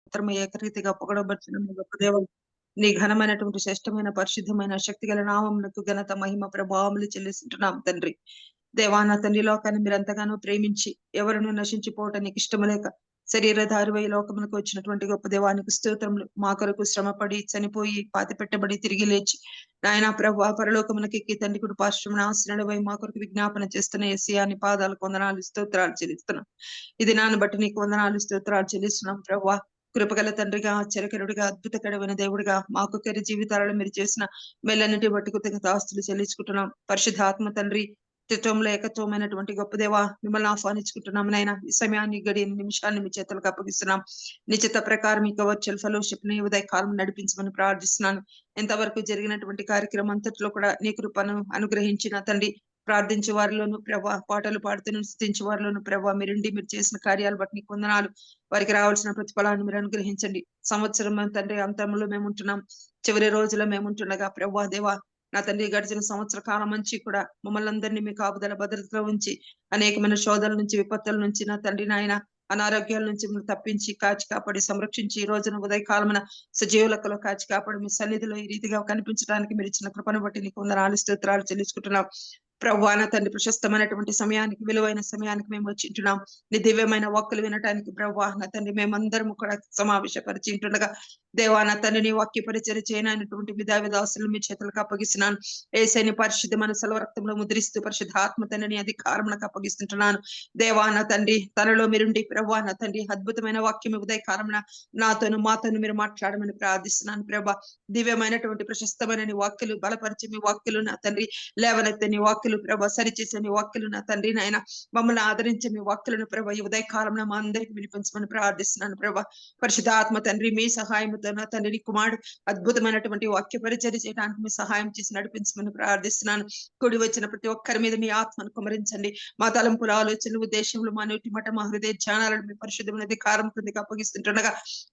మాత్రమే ఏకరీతిగా పొగడబడుచున్న మీ గొప్ప దేవ నీ ఘనమైనటువంటి శ్రేష్టమైన పరిశుద్ధమైన శక్తిగల నామమునకు ఘనత మహిమ ప్రభావములు చెల్లిస్తుంటున్నాం తండ్రి. దేవా నా తండ్రి, లోకాన్ని మీరు ఎంతగానో ప్రేమించి ఎవరినూ నశించిపోవటం నీకు ఇష్టం లేక శరీరధారువై లోకమునకు వచ్చినటువంటి గొప్ప దేవానికి స్తోత్రములు. మా కొరకు శ్రమపడి చనిపోయి పాతి పెట్టబడి తిరిగి లేచి నాయన ప్రభు పరలోకమునకి ఎక్కి తండ్రి కుడి పార్శ్వమున ఆసీనుడవై మా కొరకు విజ్ఞాపన చేస్తున్న యేసయ్యా నీ పాదాలకు వందనాలు స్తోత్రాలు చెల్లిస్తున్నాం. ఇది నాన్న బట్టి నీకు వందనాలు స్తోత్రాలు చెల్లిస్తున్నాం ప్రభు. కృపగల తండ్రిగా, ఆశ్చర్యకరుడిగా, అద్భుతకరమైన దేవుడిగా మాకు కరి జీవితాలను మీరు చేసిన మేలన్నిటి బట్టి కృతజ్ఞతాస్తులు చెల్లించుకుంటున్నాం. పరిశుద్ధాత్మ తండ్రి, త్రిత్వంలో ఏకత్వమైనటువంటి గొప్ప దేవా మిమ్మల్ని ఆహ్వానించుకుంటున్నాం నాయన. ఈ సమయాన్ని గడి నిమిషాన్ని మీ చేతులకు అప్పగిస్తున్నాం. నిశ్చిత ప్రకారం ఈ వర్చువల్ ఫెలోషిప్ ని ఉదయ కాలం నడిపించమని ప్రార్థిస్తున్నాను. ఎంతవరకు జరిగినటువంటి కార్యక్రమం అంతట్లో కూడా నీ కృపను అనుగ్రహించిన తండ్రి, ప్రార్థించే వారిలోను ప్రభా, పాటలు పాడుతూ స్థుతించే వారిలోను ప్రభా మీరుండి మీరు చేసిన కార్యాలు బట్టి నీకు వందనాలు. వారికి రావాల్సిన ప్రతిఫలాన్ని మీరు అనుగ్రహించండి. సంవత్సరం తండ్రి అంతంలో మేము ఉంటున్నాం, చివరి రోజులో మేము ఉంటుండగా ప్రభా దేవా నా తండ్రి గడిచిన సంవత్సర కాలం నుంచి కూడా మమ్మల్ని అందరినీ మీ కాపుదల భద్రతలో ఉంచి అనేకమైన శోధల నుంచి, విపత్తుల నుంచి నా తండ్రి నాయన అనారోగ్యాల నుంచి మీరు తప్పించి కాచి కాపాడి సంరక్షించి ఈ రోజున ఉదయకాలమున సజీవులకలో కాచి కాపాడి మీ సన్నిధిలో ఈ రీతిగా కనిపించడానికి మీరు ఇచ్చిన కృపను బట్టి నీకు వందనాలు స్తోత్రాలు చెల్లించుకుంటున్నాం. ప్రభువా నా తండ్రి ప్రశస్తమైనటువంటి సమయానికి, విలువైన సమయానికి మేము వచ్చింటున్నాం. నీ దివ్యమైన వాక్కులు వినటానికి ప్రభువా నా తండ్రి మేమందరం కూడా సమావేశపరిచి ఉంటుండగా దేవా నా తండ్రి నీ వాక్య పరిచర్య చేయనటువంటి విధావిదాసులు మీ చేతులకు అప్పగిస్తున్నాను. ఏసైని పరిశుద్ధమైన సెలవు రక్తంలో ముద్రిస్తూ పరిశుద్ధ ఆత్మ తండ్రిని అధికారములకు అప్పగిస్తుంటున్నాను. దేవా నా తండ్రి తనలో మీరుండి ప్రభువా నా తండ్రి అద్భుతమైన వాక్యం ఉదయ కాలమున నాతోను మాతోను మీరు మాట్లాడమని ప్రార్థిస్తున్నాను. ప్రభా దివ్యమైనటువంటి ప్రశస్తమైన నీ వాక్యలు, బలపరిచే మీ వాక్యలు నా తండ్రి, లేవనెత్తే నీ వాక్యలు ప్రభా, సరిచేసే నీ వాక్యలు నా తండ్రి నాయన, మమ్మల్ని ఆదరించే మీ వాక్యలను ప్రభా ఈ ఉదయ కాలంలో మా అందరికి వినిపించమని ప్రార్థిస్తున్నాను. ప్రభా పరిశుద్ధ ఆత్మ తండ్రి మీ సహాయంతో నా తండ్రి నీ కుమారుడు అద్భుతమైనటువంటి వాక్య పరిచర్య చేయడానికి మీ సహాయం చేసి నడిపించమని ప్రార్థిస్తున్నాను. కూడి వచ్చిన ప్రతి ఒక్కరి మీద మీ ఆత్మను కుమరించండి. మా తలంపుల ఆలోచనలు, ఉద్దేశములు, మా నోటి మట, మా హృదయ ధ్యానాలను మీ పరిశుద్ధమైన అధికారం క్రిందికి అప్పగిస్తుంటుండగా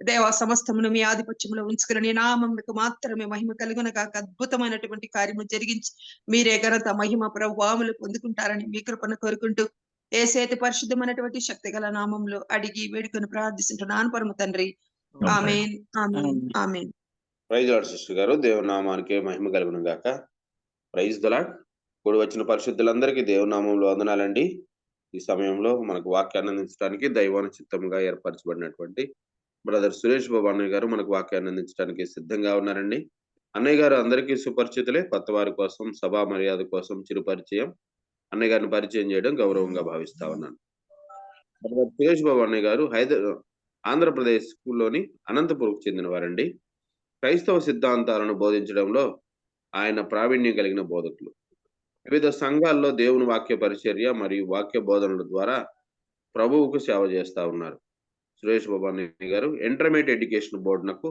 దేవా సమస్తమును మీ ఆధిపత్యంలో ఉంచుకుని నీ నామమునకు మాత్రమే మహిమ కలుగునగా అద్భుతమైనటువంటి కార్యము జరిగించి మీరే ఘనత మహిమ ప్రభావములు పొందుకుంటారని మీ కృపను కోరుకుంటూ యేసయ్య పరిశుద్ధమైనటువంటి శక్తి గల నామంలో అడిగి వేడుకొని ప్రార్థిస్తుంటున్నాను పరమ తండ్రి. Amen, amen, amen. Praise lord sister గారు, దేవుని నామానికి మహిమ కలుగును గాక. Praise the lord. కూడి వచ్చిన పరిశుద్ధులందరికీ దేవుని నామంలో వందనాలండి. ఈ సమయంలో మనకు వాక్యాన్ని అందించడానికి దైవాన చిత్తముగా ఏర్పరచబడినటువంటి బ్రదర్ సురేష్ బాబు అన్నయ్య గారు మనకు వాక్యాన్ని అందించడానికి సిద్ధంగా ఉన్నారండి. అన్నయ్య గారు అందరికీ సుపరిచితులే. కొత్త వారి కోసం, సభా మర్యాద కోసం చిరు పరిచయం, అన్నయ్య గారిని పరిచయం చేయడం గౌరవంగా భావిస్తా ఉన్నాను. బ్రదర్ సురేష్ బాబు అన్నయ్య గారు ఆంధ్రప్రదేశ్ స్కూల్లోని అనంతపురంకు చెందిన వారండి. క్రైస్తవ సిద్ధాంతాలను బోధించడంలో ఆయన ప్రావీణ్యం కలిగిన బోధకులు. వివిధ సంఘాల్లో దేవుని వాక్య పరిచర్య మరియు వాక్య బోధనల ద్వారా ప్రభువుకు సేవ చేస్తా ఉన్నారు. సురేష్ బాబు అన్నయ్య గారు ఇంటర్మీడియట్ ఎడ్యుకేషన్ బోర్డునకు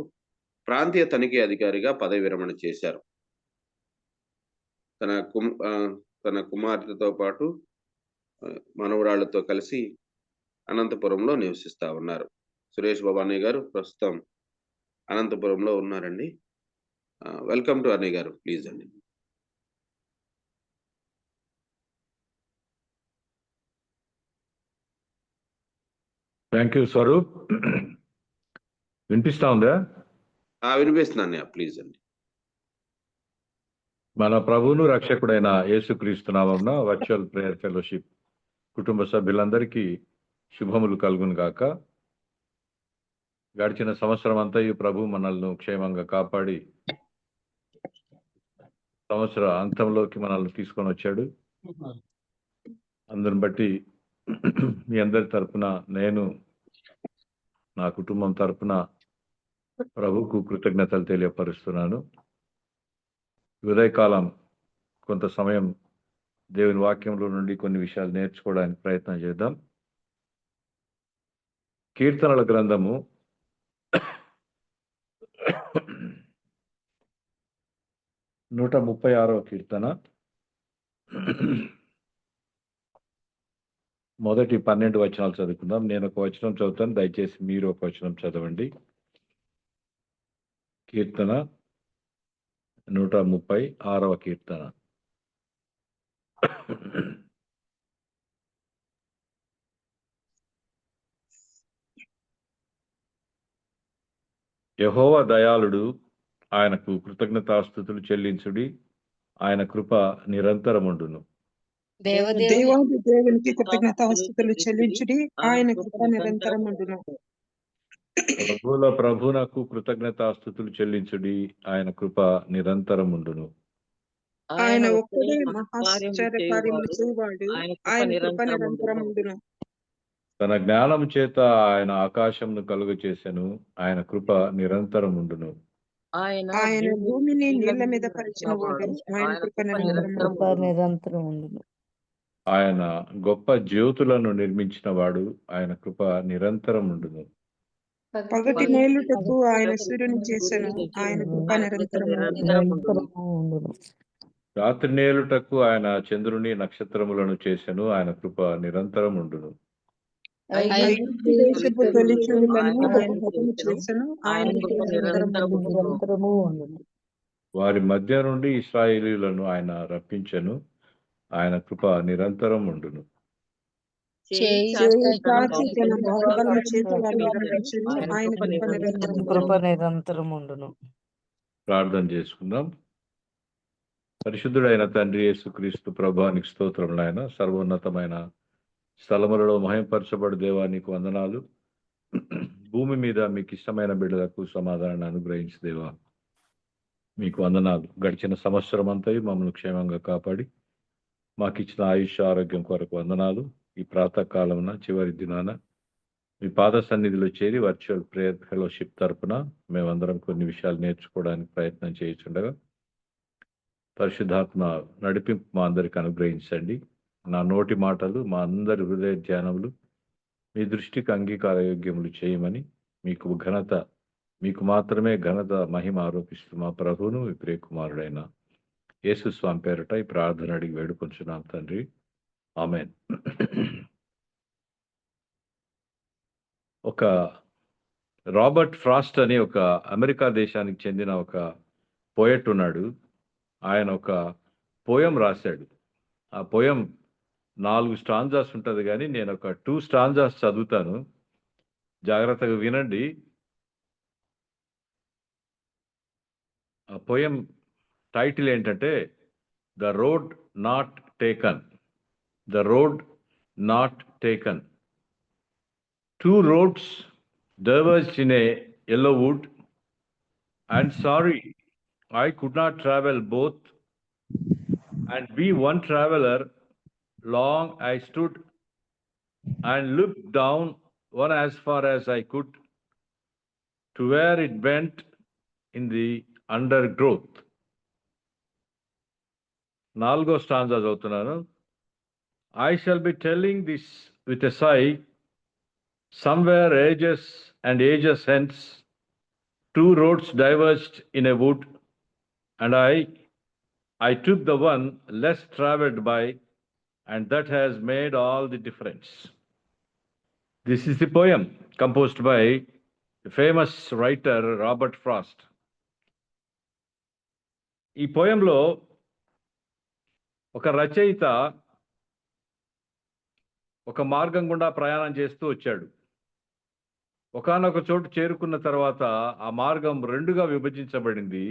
ప్రాంతీయ తనిఖీ అధికారిగా పదవి విరమణ చేశారు. తన కుమార్తెతో పాటు మనవరాళ్లతో కలిసి అనంతపురంలో నివసిస్తా ఉన్నారు. సురేష్ బాబు అన్నయ్య గారు ప్రస్తుతం అనంతపురంలో ఉన్నారండి. వెల్కమ్ టు అన్నయ్య గారు, ప్లీజ్ అండి. Thank you Swaroop. వినిపిస్తా ఉందా? వినిపిస్తున్నా అన్నయ్య, ప్లీజ్ అండి. మన ప్రభువును రక్షకుడైన యేసుక్రీస్తు నామమున వర్చువల్ ప్రేయర్ ఫెలోషిప్ కుటుంబ సభ్యులందరికీ శుభములు కలుగును గాక. గడిచిన సంవత్సరం అంతా ఈ ప్రభు మనల్ని క్షేమంగా కాపాడి సంవత్సర అంతంలోకి మనల్ని తీసుకొని వచ్చాడు. అందుని బట్టి మీ అందరి తరపున, నేను నా కుటుంబం తరపున ప్రభుకు కృతజ్ఞతలు తెలియపరుస్తున్నాను. ఉదయకాలం కొంత సమయం దేవుని వాక్యంలో నుండి కొన్ని విషయాలు నేర్చుకోవడానికి ప్రయత్నం చేద్దాం. కీర్తనల గ్రంథము 136వ కీర్తన మొదటి 12 వచనాలు చదువుకుందాం. నేను ఒక వచనం చదువుతాను, దయచేసి మీరు ఒక వచనం చదవండి. కీర్తన 136వ కీర్తన. యెహోవా దయాళుడు, ఆయనకు కృతజ్ఞతాస్తుతులు చెల్లించుడి, ఆయన కృప నిరంతరముండును. దేవాది దేవునికి కృతజ్ఞతాస్తుతులు చెల్లించుడి, ఆయన కృప నిరంతరముండును. ప్రభువుల ప్రభునకు కృతజ్ఞతాస్తుతులు చెల్లించుడి, ఆయన కృప నిరంతరముండును. ఆయన ఒక్కడే మహాశ్చర్య కార్యములు చేయువాడు, ఆయన కృప నిరంతరముండును. తన జ్ఞానము చేత ఆయన ఆకాశమును కలుగ చేసెను, ఆయన కృప నిరంతరముండును. ఆయన భూమిని నీళ్ల మీద పరిచిన వాడు, ఆయన కృప నిరంతరముండును. ఆయన గొప్ప జ్యోతులను నిర్మించిన వాడు, ఆయన కృప నిరంతరముండును. పగటి మేలుటకు ఆయన సూర్యుని చేసెను, ఆయన కృప నిరంతరముండును. రాత్రి నేలుటకు ఆయన చంద్రుని నక్షత్రములను చేసెను, ఆయన కృప నిరంతరముండును. ఐగుప్తు దేశపు తొలి చూడులను ఆయన హతము చేసెను, ఆయన కృప నిరంతరముండును. వారి మధ్య నుండి ఇశ్రాయేలీయులను ఆయన రప్పించెను, ఆయన కృప నిరంతరముండును. తన బాహుబలము చేత వారిని రక్షించెను, ఆయన కృప నిరంతరముండును. ప్రార్థన చేసుకుందాం. పరిశుద్ధుడైన తండ్రి యేసుక్రీస్తు ప్రభువానికి స్తోత్రములు. ఆయన సర్వోన్నతమైన స్థలములలో మహిమపరచబడు దేవానికి వందనాలు. భూమి మీద మీకు ఇష్టమైన బిడ్డలకు సమాధానాన్ని అనుగ్రహించి దేవా మీకు వందనాలు. గడిచిన సంవత్సరం అంతా మమ్మల్ని క్షేమంగా కాపాడి మాకు ఇచ్చిన ఆయుష్ ఆరోగ్యం కొరకు వందనాలు. ఈ ప్రాతకాలమున చివరి దినాన మీ పాద సన్నిధిలో చేరి వర్చువల్ ప్రేయర్ ఫెలోషిప్ తరపున మేమందరం కొన్ని విషయాలు నేర్చుకోవడానికి ప్రయత్నం చేయించుండగా పరిశుద్ధాత్మ నడిపింపు మా అందరికి అనుగ్రహించండి. నా నోటి మాటలు మా అందరి హృదయ ధ్యానములు మీ దృష్టికి అంగీకార యోగ్యములు చేయమని మీకు మాత్రమే ఘనత మహిమ ఆరోపిస్తూ మా ప్రభువును మీ ప్రియకుమారుడైన యేసు స్వామి పేరట ఈ ప్రార్థన అడిగి వేడుకొంచున్నాం తండ్రి, ఆమెన్. ఒక రాబర్ట్ ఫ్రాస్ట్ అని ఒక అమెరికా దేశానికి చెందిన ఒక పోయెట్ ఉన్నాడు. ఆయన ఒక పోయం రాశాడు. ఆ పోయం 4 స్టాంజాస్ ఉంటుంది, కానీ నేను ఒక 2 స్టాంజాస్ చదువుతాను, జాగ్రత్తగా వినండి. ఆ పోయం టైటిల్ ఏంటంటే the road not taken. The road not taken. 2 roads diverged in a yellow wood, and sorry I could not travel both, and be one traveler. Long I stood and looked down one as far as I could to where it bent in the undergrowth. 4వ stanza చదువుతున్నాను. I shall be telling this with a sigh. Somewhere ages and ages hence, 2 roads diverged in a wood, and I took the one less traveled by, and that has made all the difference. This is the poem composed by the famous writer Robert Frost. ఈ పోయంలో ఒక రచయిత ఒక మార్గం గుండా ప్రయాణం చేస్తూ వచ్చాడు. ఒకానొక చోటు చేరుకున్న తర్వాత ఆ మార్గం 2గా విభజించబడింది.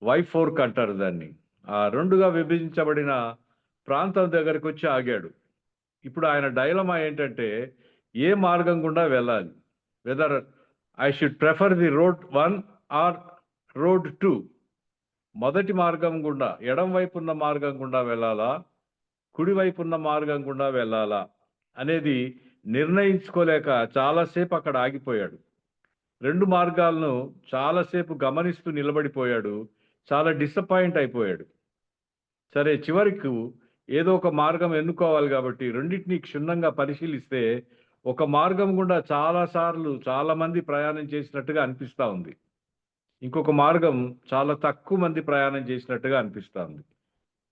Y-fork అంటారు దాన్ని. ఆ 2గా విభజించబడిన ప్రాంతం దగ్గరికి వచ్చి ఆగాడు. ఇప్పుడు ఆయన డైలమా ఏంటంటే ఏ మార్గం గుండా వెళ్ళాలి, whether I should prefer the road 1 or road 2. మొదటి మార్గం గుండా, ఎడం వైపు ఉన్న మార్గం గుండా వెళ్ళాలా, కుడి వైపు ఉన్న మార్గం గుండా వెళ్ళాలా అనేది నిర్ణయించుకోలేక చాలాసేపు అక్కడ ఆగిపోయాడు. 2 మార్గాలను చాలాసేపు గమనిస్తూ నిలబడిపోయాడు. చాలా డిసప్పాయింట్ అయిపోయాడు. సరే, చివరికి ఏదో ఒక మార్గం ఎన్నుకోవాలి కాబట్టి రెండింటినీ క్షుణ్ణంగా పరిశీలిస్తే ఒక మార్గం గుండా చాలా మంది ప్రయాణం చేసినట్టుగా అనిపిస్తూ ఉంది. ఇంకొక మార్గం చాలా తక్కువ మంది ప్రయాణం చేసినట్టుగా అనిపిస్తూ ఉంది.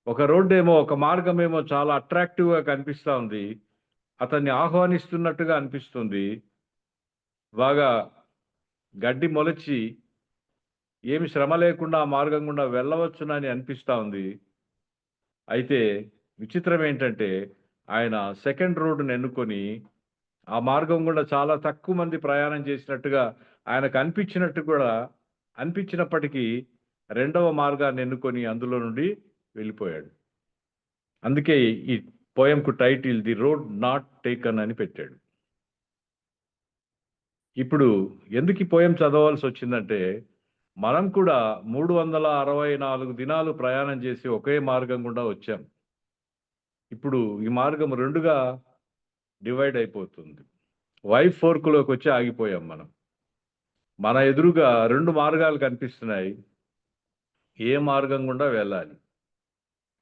ఒక మార్గం ఏమో చాలా అట్రాక్టివ్గా కనిపిస్తూ ఉంది, అతన్ని ఆహ్వానిస్తున్నట్టుగా అనిపిస్తుంది. బాగా గడ్డి మొలచి ఏమి శ్రమ లేకుండా ఆ మార్గం గుండా వెళ్ళవచ్చునని అనిపిస్తూ ఉంది. అయితే విచిత్రం ఏంటంటే ఆయన సెకండ్ రోడ్డును ఎన్నుకొని ఆ మార్గం గుండా చాలా తక్కువ మంది ప్రయాణం చేసినట్టుగా ఆయనకు అనిపించినప్పటికీ రెండవ మార్గాన్ని ఎన్నుకొని అందులో నుండి వెళ్ళిపోయాడు. అందుకే ఈ పోయంకు title the road not taken అని పెట్టాడు. ఇప్పుడు ఎందుకు ఈ పోయం చదవాల్సి వచ్చిందంటే, మనం కూడా 364 దినాలు ప్రయాణం చేసి ఒకే మార్గం గుండా వచ్చాం. ఇప్పుడు ఈ మార్గం రెండుగా డివైడ్ అయిపోతుంది. Y4లోకి వచ్చి ఆగిపోయాం మనం. మన ఎదురుగా రెండు మార్గాలు కనిపిస్తున్నాయి. ఏ మార్గం గుండా వెళ్ళాలి?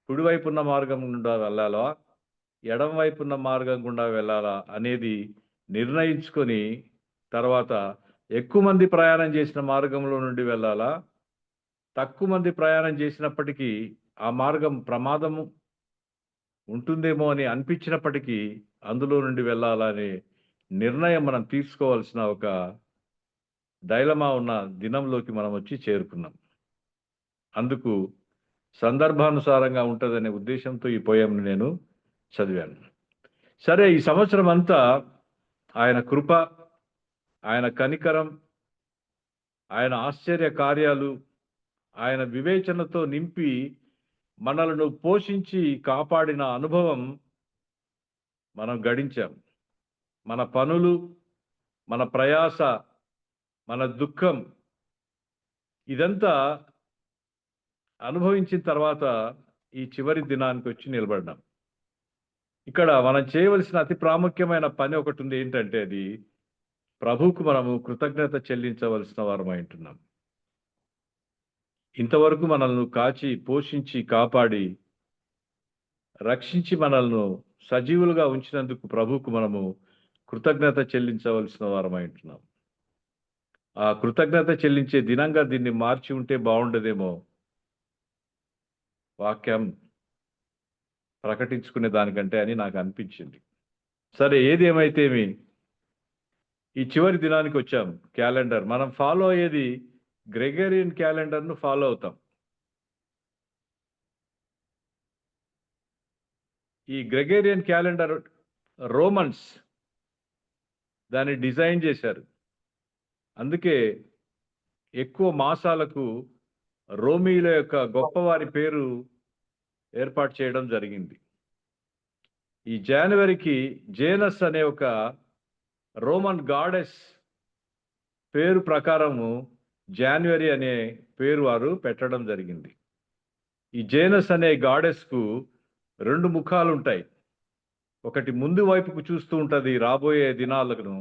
కుడివైపు ఉన్న మార్గం గుండా వెళ్ళాలా, ఎడం వైపు ఉన్న మార్గం గుండా వెళ్ళాలా అనేది నిర్ణయించుకొని తర్వాత ఎక్కువ మంది ప్రయాణం చేసిన మార్గంలో నుండి వెళ్ళాలా, తక్కువ మంది ప్రయాణం చేసినప్పటికీ ఆ మార్గం ప్రమాదము ఉంటుందేమో అని అనిపించినప్పటికీ అందులో నుండి వెళ్ళాలా అనే నిర్ణయం మనం తీసుకోవాల్సిన ఒక డైలమా ఉన్న దినంలోకి మనం వచ్చి చేరుకున్నాం. అందుకు సందర్భానుసారంగా ఉంటుందనే ఉద్దేశంతో ఈ పోయంని నేను చదివాను. సరే, ఈ సంవత్సరం అంతా ఆయన కృప, ఆయన కనికరం, ఆయన ఆశ్చర్య కార్యాలు, ఆయన వివేచనతో నింపి మనలను పోషించి కాపాడిన అనుభవం మనం గడించాం. మన పనులు, మన ప్రయాస, మన దుఃఖం ఇదంతా అనుభవించిన తర్వాత ఈ చివరి దినానికి వచ్చి నిలబడ్డాం. ఇక్కడ మనం చేయవలసిన అతి ప్రాముఖ్యమైన పని ఒకటి ఉంది. ఏంటంటే అది ప్రభువుకు మనము కృతజ్ఞత చెల్లించవలసిన వారమై ఉంటున్నాం. ఇంతవరకు మనల్ని కాచి, పోషించి, కాపాడి, రక్షించి మనల్ని సజీవులుగా ఉంచినందుకు ప్రభువుకు మనము కృతజ్ఞత చెల్లించవలసిన వారమై ఉంటున్నాం. ఆ కృతజ్ఞత చెల్లించే దినంగా దీన్ని మార్చి ఉంటే బాగుండదేమో వాక్యం ప్రకటించుకునే దానికంటే అని నాకు అనిపించింది. సరే, ఏది ఏమైతేమి ఈ చివరి దినానికి వచ్చాం. క్యాలెండర్ మనం ఫాలో అయ్యేది గ్రెగరియన్ క్యాలెండర్ను ఫాలో అవుతాం. ఈ గ్రెగరియన్ క్యాలెండర్ రోమన్స్ దాన్ని డిజైన్ చేశారు. అందుకే ఎక్కువ మాసాలకు రోమీల యొక్క గొప్పవారి పేరు ఏర్పాటు చేయడం జరిగింది. ఈ జనవరికి జేనస్ అనే ఒక రోమన్ గాడెస్ పేరు ప్రకారము జాన్వరి అనే పేరు వారు పెట్టడం జరిగింది. ఈ జేనస్ అనే గాడెస్కు రెండు ముఖాలు ఉంటాయి. ఒకటి ముందు వైపుకు చూస్తూ ఉంటుంది రాబోయే దినాలను,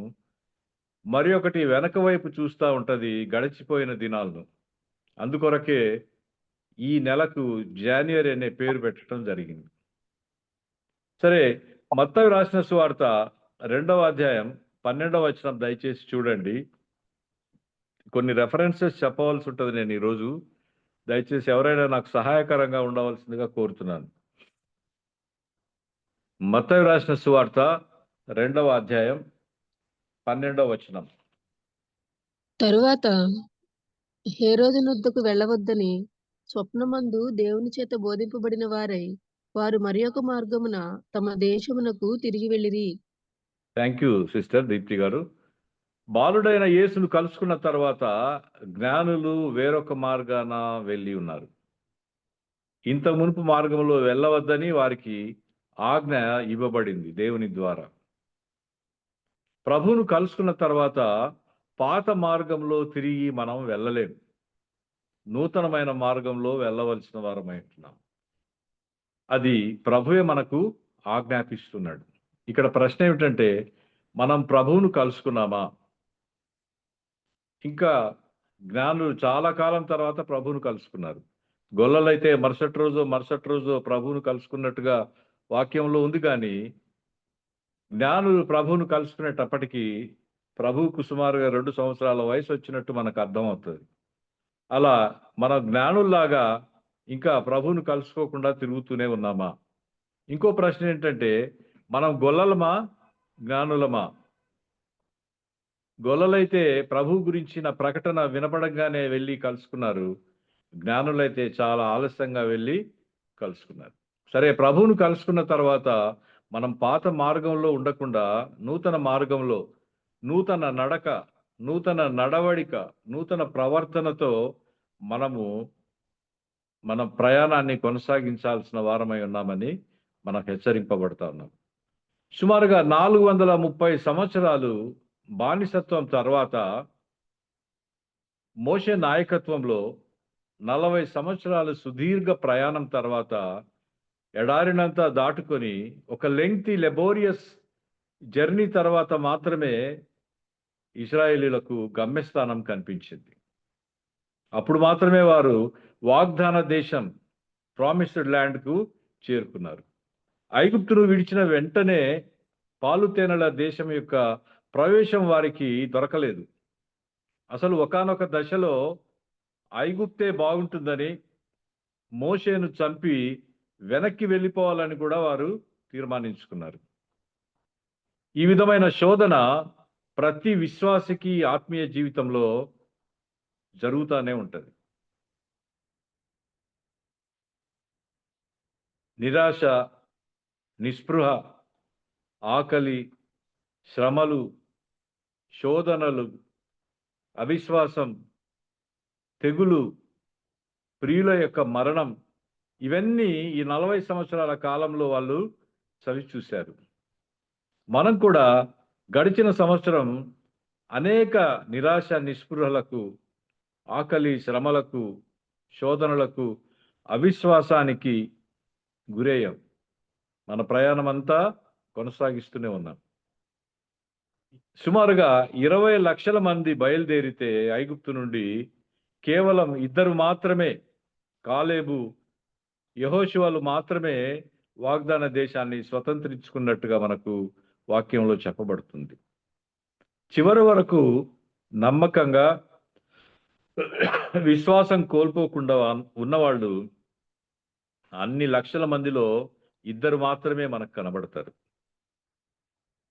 మరి ఒకటి వెనక వైపు చూస్తూ ఉంటుంది గడిచిపోయిన దినాలను. అందుకొరకే ఈ నెలకు జాన్వరి అనే పేరు పెట్టడం జరిగింది. సరే, మత్తయి రాసిన సువార్త 2వ అధ్యాయం 12వ వచనం దయచేసి చూడండి. కొన్ని రెఫరెన్సెస్ చెప్పవలసి ఉంటుంది నేను ఈరోజు. దయచేసి ఎవరైనా నాకు సహాయకరంగా ఉండవలసిందిగా కోరుతున్నాను. మత్తయి రాసిన సువార్త 2వ అధ్యాయం 12వ వచనం. తరువాత హేరోదు నొద్దకు వెళ్ళవద్దని స్వప్నమందు దేవుని చేత బోధింపబడిన వారై వారు మరి ఒక మార్గమున తమ దేశమునకు తిరిగి వెళ్ళిరి. థ్యాంక్ యూ సిస్టర్ దీప్తి గారు. బాలుడైన యేసును కలుసుకున్న తర్వాత జ్ఞానులు వేరొక మార్గాన వెళ్ళి ఉన్నారు. ఇంత మునుపు మార్గంలో వెళ్ళవద్దని వారికి ఆజ్ఞ ఇవ్వబడింది దేవుని ద్వారా. ప్రభువును కలుసుకున్న తర్వాత పాత మార్గంలో తిరిగి మనం వెళ్ళలేం. నూతనమైన మార్గంలో వెళ్ళవలసిన వారమై ఉంటున్నాం. అది ప్రభువే మనకు ఆజ్ఞాపిస్తున్నాడు. ఇక్కడ ప్రశ్న ఏమిటంటే, మనం ప్రభువును కలుసుకున్నామా? ఇంకా జ్ఞానులు చాలా కాలం తర్వాత ప్రభువును కలుసుకున్నారు. గొల్లలైతే మరుసటి రోజు ప్రభువును కలుసుకున్నట్టుగా వాక్యంలో ఉంది. కానీ జ్ఞానులు ప్రభువును కలుసుకునేటప్పటికీ ప్రభువుకు సుమారుగా 2 సంవత్సరాల వయసు వచ్చినట్టు మనకు అర్థమవుతుంది. అలా మన జ్ఞానుల్లాగా ఇంకా ప్రభువును కలుసుకోకుండా తిరుగుతూనే ఉన్నామా? ఇంకో ప్రశ్న ఏంటంటే, మనం గొల్లలమా జ్ఞానులమా? గొల్లలైతే ప్రభు గురించిన ప్రకటన వినపడంగానే వెళ్ళి కలుసుకున్నారు. జ్ఞానులైతే చాలా ఆలస్యంగా వెళ్ళి కలుసుకున్నారు. సరే, ప్రభువును కలుసుకున్న తర్వాత మనం పాత మార్గంలో ఉండకుండా నూతన మార్గంలో, నూతన నడక, నూతన నడవడిక, నూతన ప్రవర్తనతో మన ప్రయాణాన్ని కొనసాగించాల్సిన వారమై ఉన్నామని మనం హెచ్చరింపబడతా ఉన్నాం. సుమారుగా 430 సంవత్సరాలు బానిసత్వం తర్వాత మోషే నాయకత్వంలో 40 సంవత్సరాలు సుదీర్ఘ ప్రయాణం తర్వాత ఎడారినంతా దాటుకొని ఒక లెంగ్తీ లెబోరియస్ జర్నీ తర్వాత మాత్రమే ఇశ్రాయేలీలకు గమ్యస్థానం కనిపించింది. అప్పుడు మాత్రమే వారు వాగ్దాన దేశం, ప్రామిస్డ్ ల్యాండ్కు చేరుకున్నారు. ఐగుప్తును విడిచిన వెంటనే పాలుతేనెల దేశం యొక్క ప్రవేశం వారికి దొరకలేదు. అసలు ఒకానొక దశలో ఐగుప్తే బాగుంటుందని మోషేను చంపి వెనక్కి వెళ్ళిపోవాలని కూడా వారు తీర్మానించుకున్నారు. ఈ విధమైన శోధన ప్రతి విశ్వాసికి ఆత్మీయ జీవితంలో జరుగుతూనే ఉంటుంది. నిరాశ, నిస్పృహ, ఆకలి, శ్రమలు, శోధనలు, అవిశ్వాసం, తెగులు, ప్రియుల యొక్క మరణం, ఇవన్నీ ఈ 40 సంవత్సరాల కాలంలో వాళ్ళు చవి చూశారు. మనం కూడా గడిచిన సంవత్సరం అనేక నిరాశ, నిస్పృహలకు, ఆకలి, శ్రమలకు, శోధనలకు, అవిశ్వాసానికి గురయ్యాం. మన ప్రయాణం అంతా కొనసాగిస్తూనే ఉన్నాం. సుమారుగా 20 లక్షల మంది బయలుదేరితే ఐగుప్తు నుండి కేవలం 2 మాత్రమే, కాలేబు, యెహోషువలు మాత్రమే వాగ్దాన దేశాన్ని స్వతంత్రించుకున్నట్టుగా మనకు వాక్యంలో చెప్పబడుతుంది. చివరి వరకు నమ్మకంగా విశ్వాసం కోల్పోకుండా ఉన్నవాళ్ళు అన్ని లక్షల మందిలో 2 మాత్రమే మనకు కనబడతారు.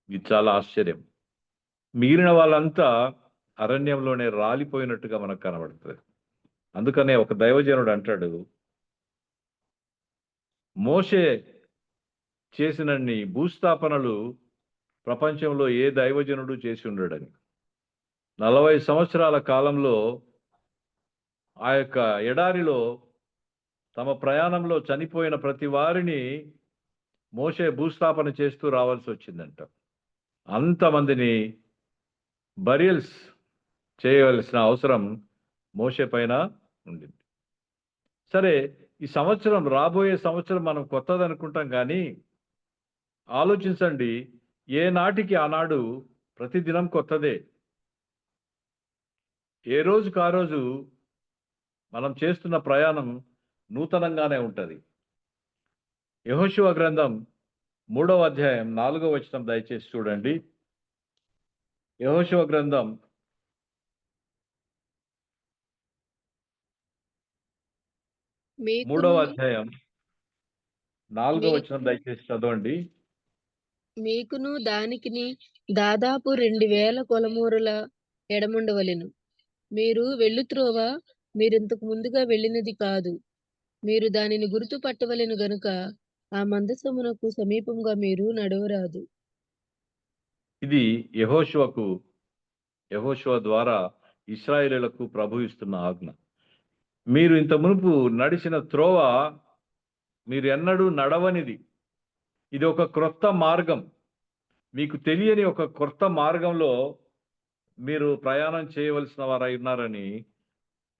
ఇది చాలా ఆశ్చర్యం. మిగిలిన వాళ్ళంతా అరణ్యంలోనే రాలిపోయినట్టుగా మనకు కనబడుతుంది. అందుకనే ఒక దైవజనుడు అంటాడు, మోషే చేసినన్ని భూస్థాపనలు ప్రపంచంలో ఏ దైవజనుడు చేసి ఉండడని. 40 సంవత్సరాల కాలంలో ఆ యొక్క ఎడారిలో తమ ప్రయాణంలో చనిపోయిన ప్రతి వారిని మోషే భూస్థాపన చేస్తూ రావాల్సి వచ్చిందంట. అంతమందిని బరియల్స్ చేయవలసిన అవసరం మోషే పైన ఉండింది. సరే, ఈ సంవత్సరం, రాబోయే సంవత్సరం మనం కొత్తది అనుకుంటాం, కానీ ఆలోచించండి, ఏ నాటికి ఆనాడు ప్రతిదినం కొత్తదే. ఏ రోజుకు ఆ రోజు మనం చేస్తున్న ప్రయాణం నూతనంగానే ఉంటుంది. యెహోషువ గ్రంథం 3వ అధ్యాయం 4వ వచనం దయచేసి చూడండి. యెహోషువ గ్రంథం 3వ అధ్యాయం 4వ వచనం దయచేసి చదవండి. మీకును దానికిని దాదాపు 2000 కొలమూరల ఎడముండవలెను. మీరు వెళ్ళుత్రోవ మీరింతకు ముందుగా వెళ్ళినది కాదు. మీరు దానిని గుర్తు పట్టవలెను గనుక ఆ మందసమునకు సమీపంగా మీరు నడవరాదు. ఇది యెహోషువ ద్వారా ఇశ్రాయేలీయులకు ప్రభు ఇస్తున్న ఆజ్ఞ. మీరు ఇంత మునుపు నడిచిన త్రోవ మీరు ఎన్నడూ నడవనిది. ఇది ఒక క్రొత్త మార్గం. మీకు తెలియని ఒక క్రొత్త మార్గంలో మీరు ప్రయాణం చేయవలసిన వారై ఉన్నారని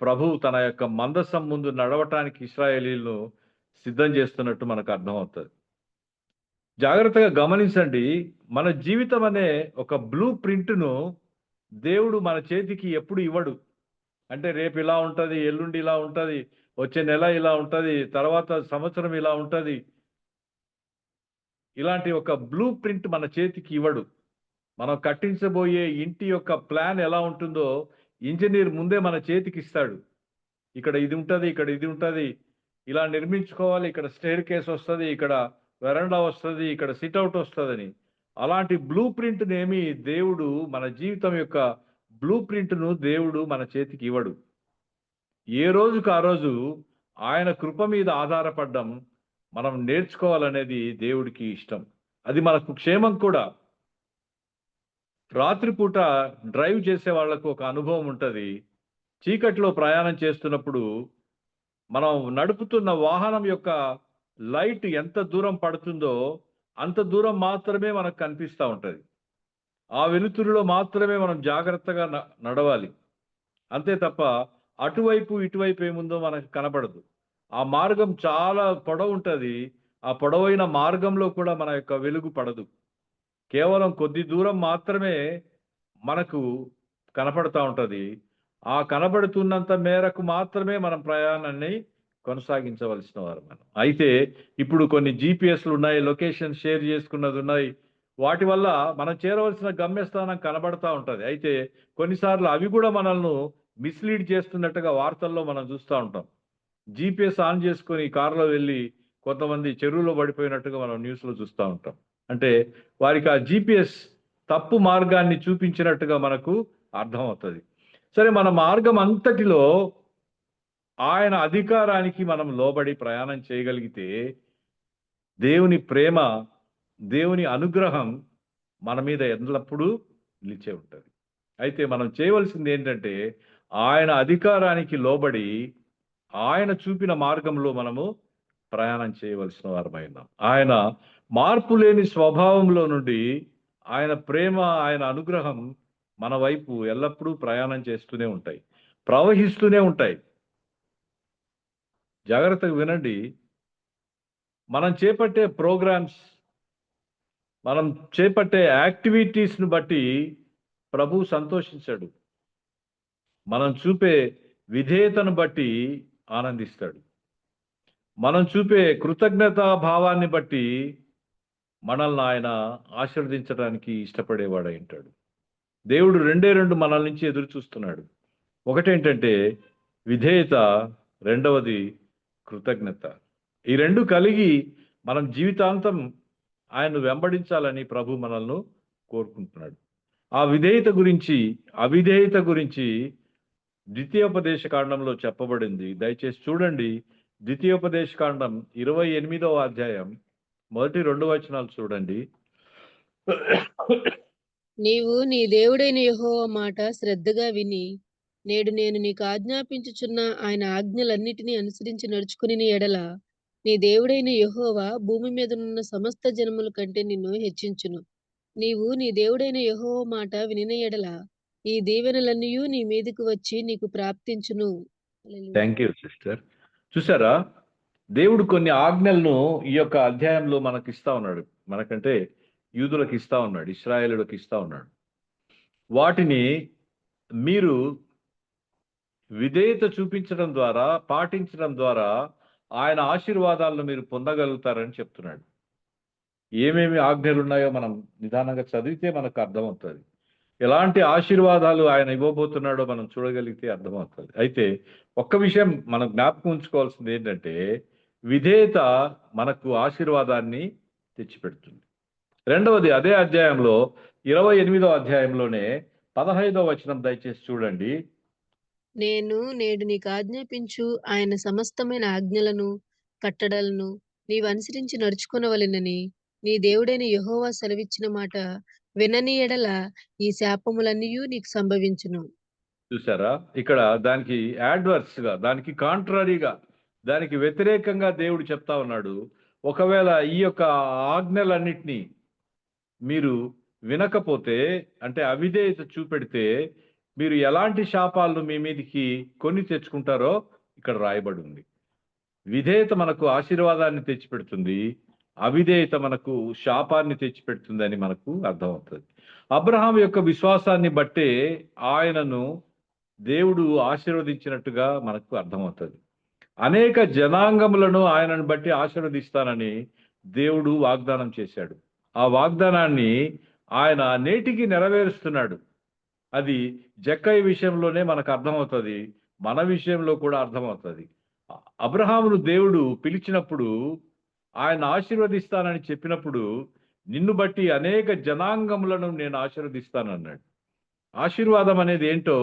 ప్రభు తన యొక్క మందసం ముందు నడవటానికి ఇశ్రాయేలీయులను సిద్ధం చేస్తున్నట్టు మనకు అర్థమవుతుంది. జాగ్రత్తగా గమనించండి, మన జీవితం అనే ఒక బ్లూ ప్రింట్ను దేవుడు మన చేతికి ఎప్పుడు ఇవ్వడు. అంటే రేపు ఇలా ఉంటుంది, ఎల్లుండి ఇలా ఉంటుంది, వచ్చే నెల ఇలా ఉంటుంది, తర్వాత సంవత్సరం ఇలా ఉంటుంది. ఇలాంటి ఒక బ్లూ ప్రింట్ మన చేతికి ఇవ్వడు. మనం కట్టించబోయే ఇంటి యొక్క ప్లాన్ ఎలా ఉంటుందో ఇంజనీర్ ముందే మన చేతికి ఇస్తాడు. ఇక్కడ ఇది ఉంటుంది, ఇక్కడ ఇది ఉంటుంది, ఇలా నిర్మించుకోవాలి, ఇక్కడ స్టేర్ కేస్ వస్తుంది, ఇక్కడ వెరండా వస్తుంది, ఇక్కడ సిట్అవుట్ వస్తుందని. అలాంటి బ్లూ ప్రింట్ను ఏమి దేవుడు, మన జీవితం యొక్క బ్లూ ప్రింట్ను దేవుడు మన చేతికి ఇవ్వడు. ఏ రోజుకు ఆ రోజు ఆయన కృప మీద ఆధారపడడం మనం నేర్చుకోవాలనేది దేవుడికి ఇష్టం. అది మనకు క్షేమం కూడా. రాత్రిపూట డ్రైవ్ చేసే వాళ్ళకు ఒక అనుభవం ఉంటుంది. చీకట్లో ప్రయాణం చేస్తున్నప్పుడు మనం నడుపుతున్న వాహనం యొక్క లైట్ ఎంత దూరం పడుతుందో అంత దూరం మాత్రమే మనకు కనిపిస్తూ ఉంటుంది. ఆ వెలుతురులో మాత్రమే మనం జాగ్రత్తగా నడవాలి. అంతే తప్ప అటువైపు ఇటువైపు ఏముందో మనకు కనపడదు. ఆ మార్గం చాలా పొడవు ఉంటుంది. ఆ పొడవైన మార్గంలో కూడా మన యొక్క వెలుగు పడదు. కేవలం కొద్ది దూరం మాత్రమే మనకు కనపడతా ఉంటుంది. ఆ కనబడుతున్నంత మేరకు మాత్రమే మనం ప్రయాణాన్ని కొనసాగించవలసిన వారు మనం. అయితే ఇప్పుడు కొన్ని జిపిఎస్లు ఉన్నాయి, లొకేషన్ షేర్ చేసుకున్నది ఉన్నాయి. వాటి వల్ల మనం చేరవలసిన గమ్యస్థానం కనబడతా ఉంటుంది. అయితే కొన్నిసార్లు అవి కూడా మనల్ని మిస్లీడ్ చేస్తున్నట్టుగా వార్తల్లో మనం చూస్తూ ఉంటాం. జిపిఎస్ ఆన్ చేసుకొని కారులో వెళ్ళి కొంతమంది చెరువులో పడిపోయినట్టుగా మనం న్యూస్లో చూస్తూ ఉంటాం. అంటే వారికి ఆ జిపిఎస్ తప్పు మార్గాన్ని చూపించినట్టుగా మనకు అర్థమవుతుంది. సరే, మన మార్గం అంతటిలో ఆయన అధికారానికి మనం లోబడి ప్రయాణం చేయగలిగితే దేవుని ప్రేమ, దేవుని అనుగ్రహం మన మీద ఎల్లప్పుడూ నిలిచే ఉంటుంది. అయితే మనం చేయవలసింది ఏంటంటే ఆయన అధికారానికి లోబడి ఆయన చూపిన మార్గంలో మనము ప్రయాణం చేయవలసిన వారమైనాం. ఆయన మార్పు లేని స్వభావంలో నుండి ఆయన ప్రేమ, ఆయన అనుగ్రహం మన వైపు ఎల్లప్పుడూ ప్రయాణం చేస్తూనే ఉంటాయి, ప్రవహిస్తూనే ఉంటాయి. జాగ్రత్తగా వినండి. మనం చేపట్టే ప్రోగ్రామ్స్, మనం చేపట్టే యాక్టివిటీస్ను బట్టి ప్రభు సంతోషించాడు. మనం చూపే విధేయతను బట్టి ఆనందిస్తాడు. మనం చూపే కృతజ్ఞతా భావాన్ని బట్టి మనల్ని ఆయన ఆశీర్వదించడానికి ఇష్టపడేవాడై ఉంటాడు. దేవుడు రెండు మనల నుంచి ఎదురు చూస్తున్నాడు. ఒకటేంటంటే విధేయత, రెండవది కృతజ్ఞత. ఈ రెండు కలిగి మనం జీవితాంతం ఆయన్ను వెంబడించాలని ప్రభు మనల్ని కోరుకుంటున్నాడు. ఆ విధేయత గురించి, అవిధేయత గురించి ద్వితీయోపదేశ కాండంలో చెప్పబడింది. దయచేసి చూడండి. ద్వితీయోపదేశ కాండం 28వ అధ్యాయం మొదటి 2 వచనాలు చూడండి. నీవు నీ దేవుడైన యెహోవా మాట శ్రద్ధగా విని నేడు నేను నీకు ఆజ్ఞాపించుచున్న ఆయన ఆజ్ఞలన్నిటినీ అనుసరించి నడుచుకుని ఎడల నీ దేవుడైన యెహోవా భూమి మీద ఉన్న సమస్త జనముల కంటే నిన్ను హెచ్చించును. నీవు నీ దేవుడైన యెహోవా మాట వినిన ఎడల ఈ దీవెనలన్నీ నీ మీదకు వచ్చి నీకు ప్రాప్తించును. హల్లెలూయా. Thank you sister. చూసారా, దేవుడు కొన్ని ఆజ్ఞలను ఈ యొక్క అధ్యాయంలో మనకి ఇస్తా ఉన్నాడు. మనకంటే యూదులకు ఇస్తా ఉన్నాడు, ఇశ్రాయేలులకు ఇస్తా ఉన్నాడు. వాటిని మీరు విధేయత చూపించడం ద్వారా, పాటించడం ద్వారా ఆయన ఆశీర్వాదాలను మీరు పొందగలుగుతారని చెప్తున్నాడు. ఏమేమి ఆజ్ఞలు ఉన్నాయో మనం నిదానంగా చదివితే మనకు అర్థమవుతుంది. ఎలాంటి ఆశీర్వాదాలు ఆయన ఇవ్వబోతున్నాడో మనం చూడగలిగితే అర్థమవుతుంది. అయితే ఒక్క విషయం మనం జ్ఞాపకం ఉంచుకోవాల్సింది ఏంటంటే విధేయత మనకు ఆశీర్వాదాన్ని తెచ్చిపెడుతుంది. రెండవది, అదే అధ్యాయంలో 28వ అధ్యాయంలోనే 15వ వచనం దయచేసి చూడండి. నేను నేడు నీకు ఆజ్ఞాపించు ఆయన సమస్తమైన ఆజ్ఞలను కట్టడలను నీవు అనుసరించి నడుచుకొనవలెనని నీ దేవుడైన యెహోవా సెలవిచ్చిన మాట వినని ఎడల ఈ శాపములన్నీ నీకు సంభవించును. చూసారా, ఇక్కడ దానికి యాడ్వర్స్ గా, దానికి కాంట్రరీగా, దానికి వ్యతిరేకంగా దేవుడు చెప్తా ఉన్నాడు. ఒకవేళ ఈ యొక్క ఆజ్ఞలన్నిటినీ మీరు వినకపోతే, అంటే అవిధేయత చూపెడితే మీరు ఎలాంటి శాపాలను మీ మీదకి కొని తెచ్చుకుంటారో ఇక్కడ రాయబడి ఉంది. విధేయత మనకు ఆశీర్వాదాన్ని తెచ్చిపెడుతుంది, అవిధేయత మనకు శాపాన్ని తెచ్చిపెడుతుందని మనకు అర్థమవుతుంది. అబ్రహాం యొక్క విశ్వాసాన్ని బట్టే ఆయనను దేవుడు ఆశీర్వదించినట్టుగా మనకు అర్థమవుతుంది. అనేక జనాంగములను ఆయనను బట్టి ఆశీర్వదిస్తానని దేవుడు వాగ్దానం చేశాడు. ఆ వాగ్దానాన్ని ఆయన నేటికి నెరవేరుస్తున్నాడు. అది జక్కయ్య విషయంలోనే మనకు అర్థమవుతుంది, మన విషయంలో కూడా అర్థమవుతుంది. అబ్రహామును దేవుడు పిలిచినప్పుడు, ఆయన ఆశీర్వదిస్తానని చెప్పినప్పుడు, నిన్ను బట్టి అనేక జనాంగములను నేను ఆశీర్వదిస్తానన్నాడు. ఆశీర్వాదం అనేది ఏంటో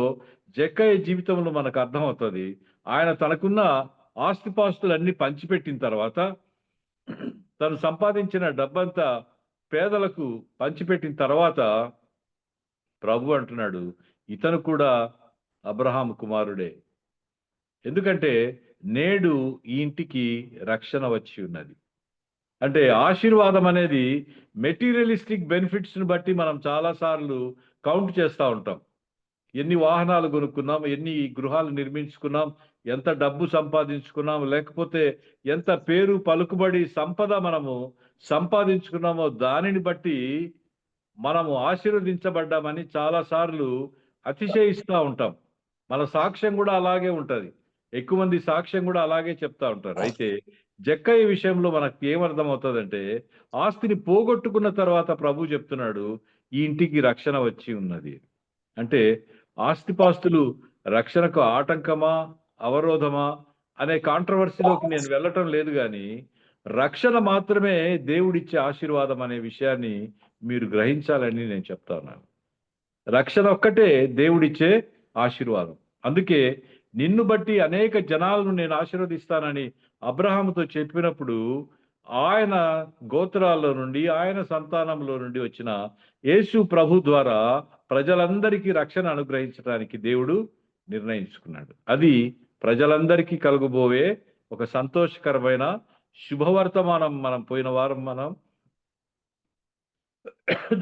జక్కయ్య జీవితంలో మనకు అర్థమవుతుంది. ఆయన తనకున్న ఆస్తిపాస్తులన్నీ పంచిపెట్టిన తర్వాత, తను సంపాదించిన డబ్బంతా పేదలకు పంచిపెట్టిన తర్వాత ప్రభు అంటున్నాడు ఇతను కూడా అబ్రహాము కుమారుడే. ఎందుకంటే నేడు ఈ ఇంటికి రక్షణ వచ్చి ఉన్నది. అంటే ఆశీర్వాదం అనేది మెటీరియలిస్టిక్ బెనిఫిట్స్ ని బట్టి మనం చాలా సార్లు కౌంట్ చేస్తూ ఉంటాం. ఎన్ని వాహనాలు కొనుక్కున్నాం, ఎన్ని గృహాలు నిర్మించుకున్నాం, ఎంత డబ్బు సంపాదించుకున్నాం, లేకపోతే ఎంత పేరు పలుకుబడి సంపద మనము సంపాదించుకున్నామో దానిని బట్టి మనము ఆశీర్వదించబడ్డామని చాలా సార్లు అతిశయిస్తూ ఉంటాం. మన సాక్ష్యం కూడా అలాగే ఉంటది. ఎక్కువ మంది సాక్ష్యం కూడా అలాగే చెప్తా ఉంటారు. అయితే జక్కయ్య విషయంలో మనకు ఏమర్థం అవుతుందంటే, ఆస్తిని పోగొట్టుకున్న తర్వాత ప్రభు చెప్తున్నాడు ఈ ఇంటికి రక్షణ వచ్చి ఉన్నది. అంటే ఆస్తిపాస్తులు రక్షణకు ఆటంకమా అవరోధమా అనే కాంట్రవర్సీలోకి నేను వెళ్ళటం లేదు, కానీ రక్షణ మాత్రమే దేవుడిచ్చే ఆశీర్వాదం అనే విషయాన్ని మీరు గ్రహించాలని నేను చెప్తా ఉన్నాను. రక్షణ ఒక్కటే దేవుడిచ్చే ఆశీర్వాదం. అందుకే నిన్ను బట్టి అనేక జనాలను నేను ఆశీర్వదిస్తానని అబ్రహాముతో చెప్పినప్పుడు ఆయన గోత్రాల్లో నుండి ఆయన సంతానంలో నుండి వచ్చిన యేసు ప్రభు ద్వారా ప్రజలందరికీ రక్షణ అనుగ్రహించడానికి దేవుడు నిర్ణయించుకున్నాడు. అది ప్రజలందరికీ కలుగుబోయే ఒక సంతోషకరమైన శుభవర్తమానం. మనం పోయిన వారం మనం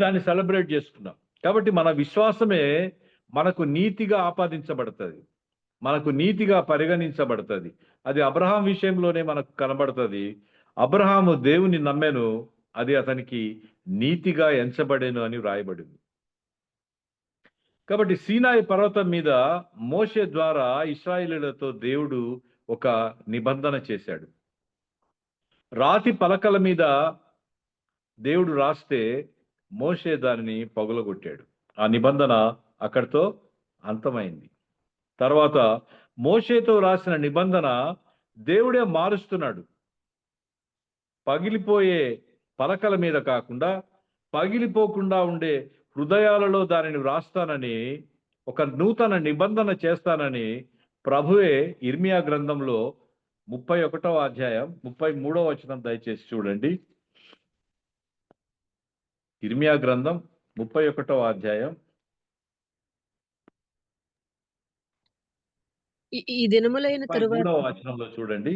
దాన్ని సెలబ్రేట్ చేసుకున్నాం. కాబట్టి మన విశ్వాసమే మనకు నీతిగా ఆపాదించబడుతుంది, మనకు నీతిగా పరిగణించబడుతుంది. అది అబ్రహాం విషయంలోనే మనకు కనబడుతుంది. అబ్రహాము దేవుని నమ్మెను, అది అతనికి నీతిగా ఎంచబడేను అని వ్రాయబడింది. కాబట్టి సీనాయి పర్వతం మీద మోషే ద్వారా ఇశ్రాయేలీయులతో దేవుడు ఒక నిబంధన చేశాడు. రాతి పలకల మీద దేవుడు రాస్తే మోషే దానిని పగులగొట్టాడు. ఆ నిబంధన అక్కడితో అంతమైంది. తర్వాత మోషేతో రాసిన నిబంధన దేవుడే మారుస్తున్నాడు. పగిలిపోయే పలకల మీద కాకుండా పగిలిపోకుండా ఉండే హృదయాలలో దానిని వ్రాస్తానని, ఒక నూతన నిబంధన చేస్తానని ప్రభువే ఇర్మియా గ్రంథంలో 31వ అధ్యాయం 33వ వచనం దయచేసి చూడండి. ఇర్మియా గ్రంథం 31వ అధ్యాయం ఈ దినములైన తరువాత 33వ వచనంలో చూడండి.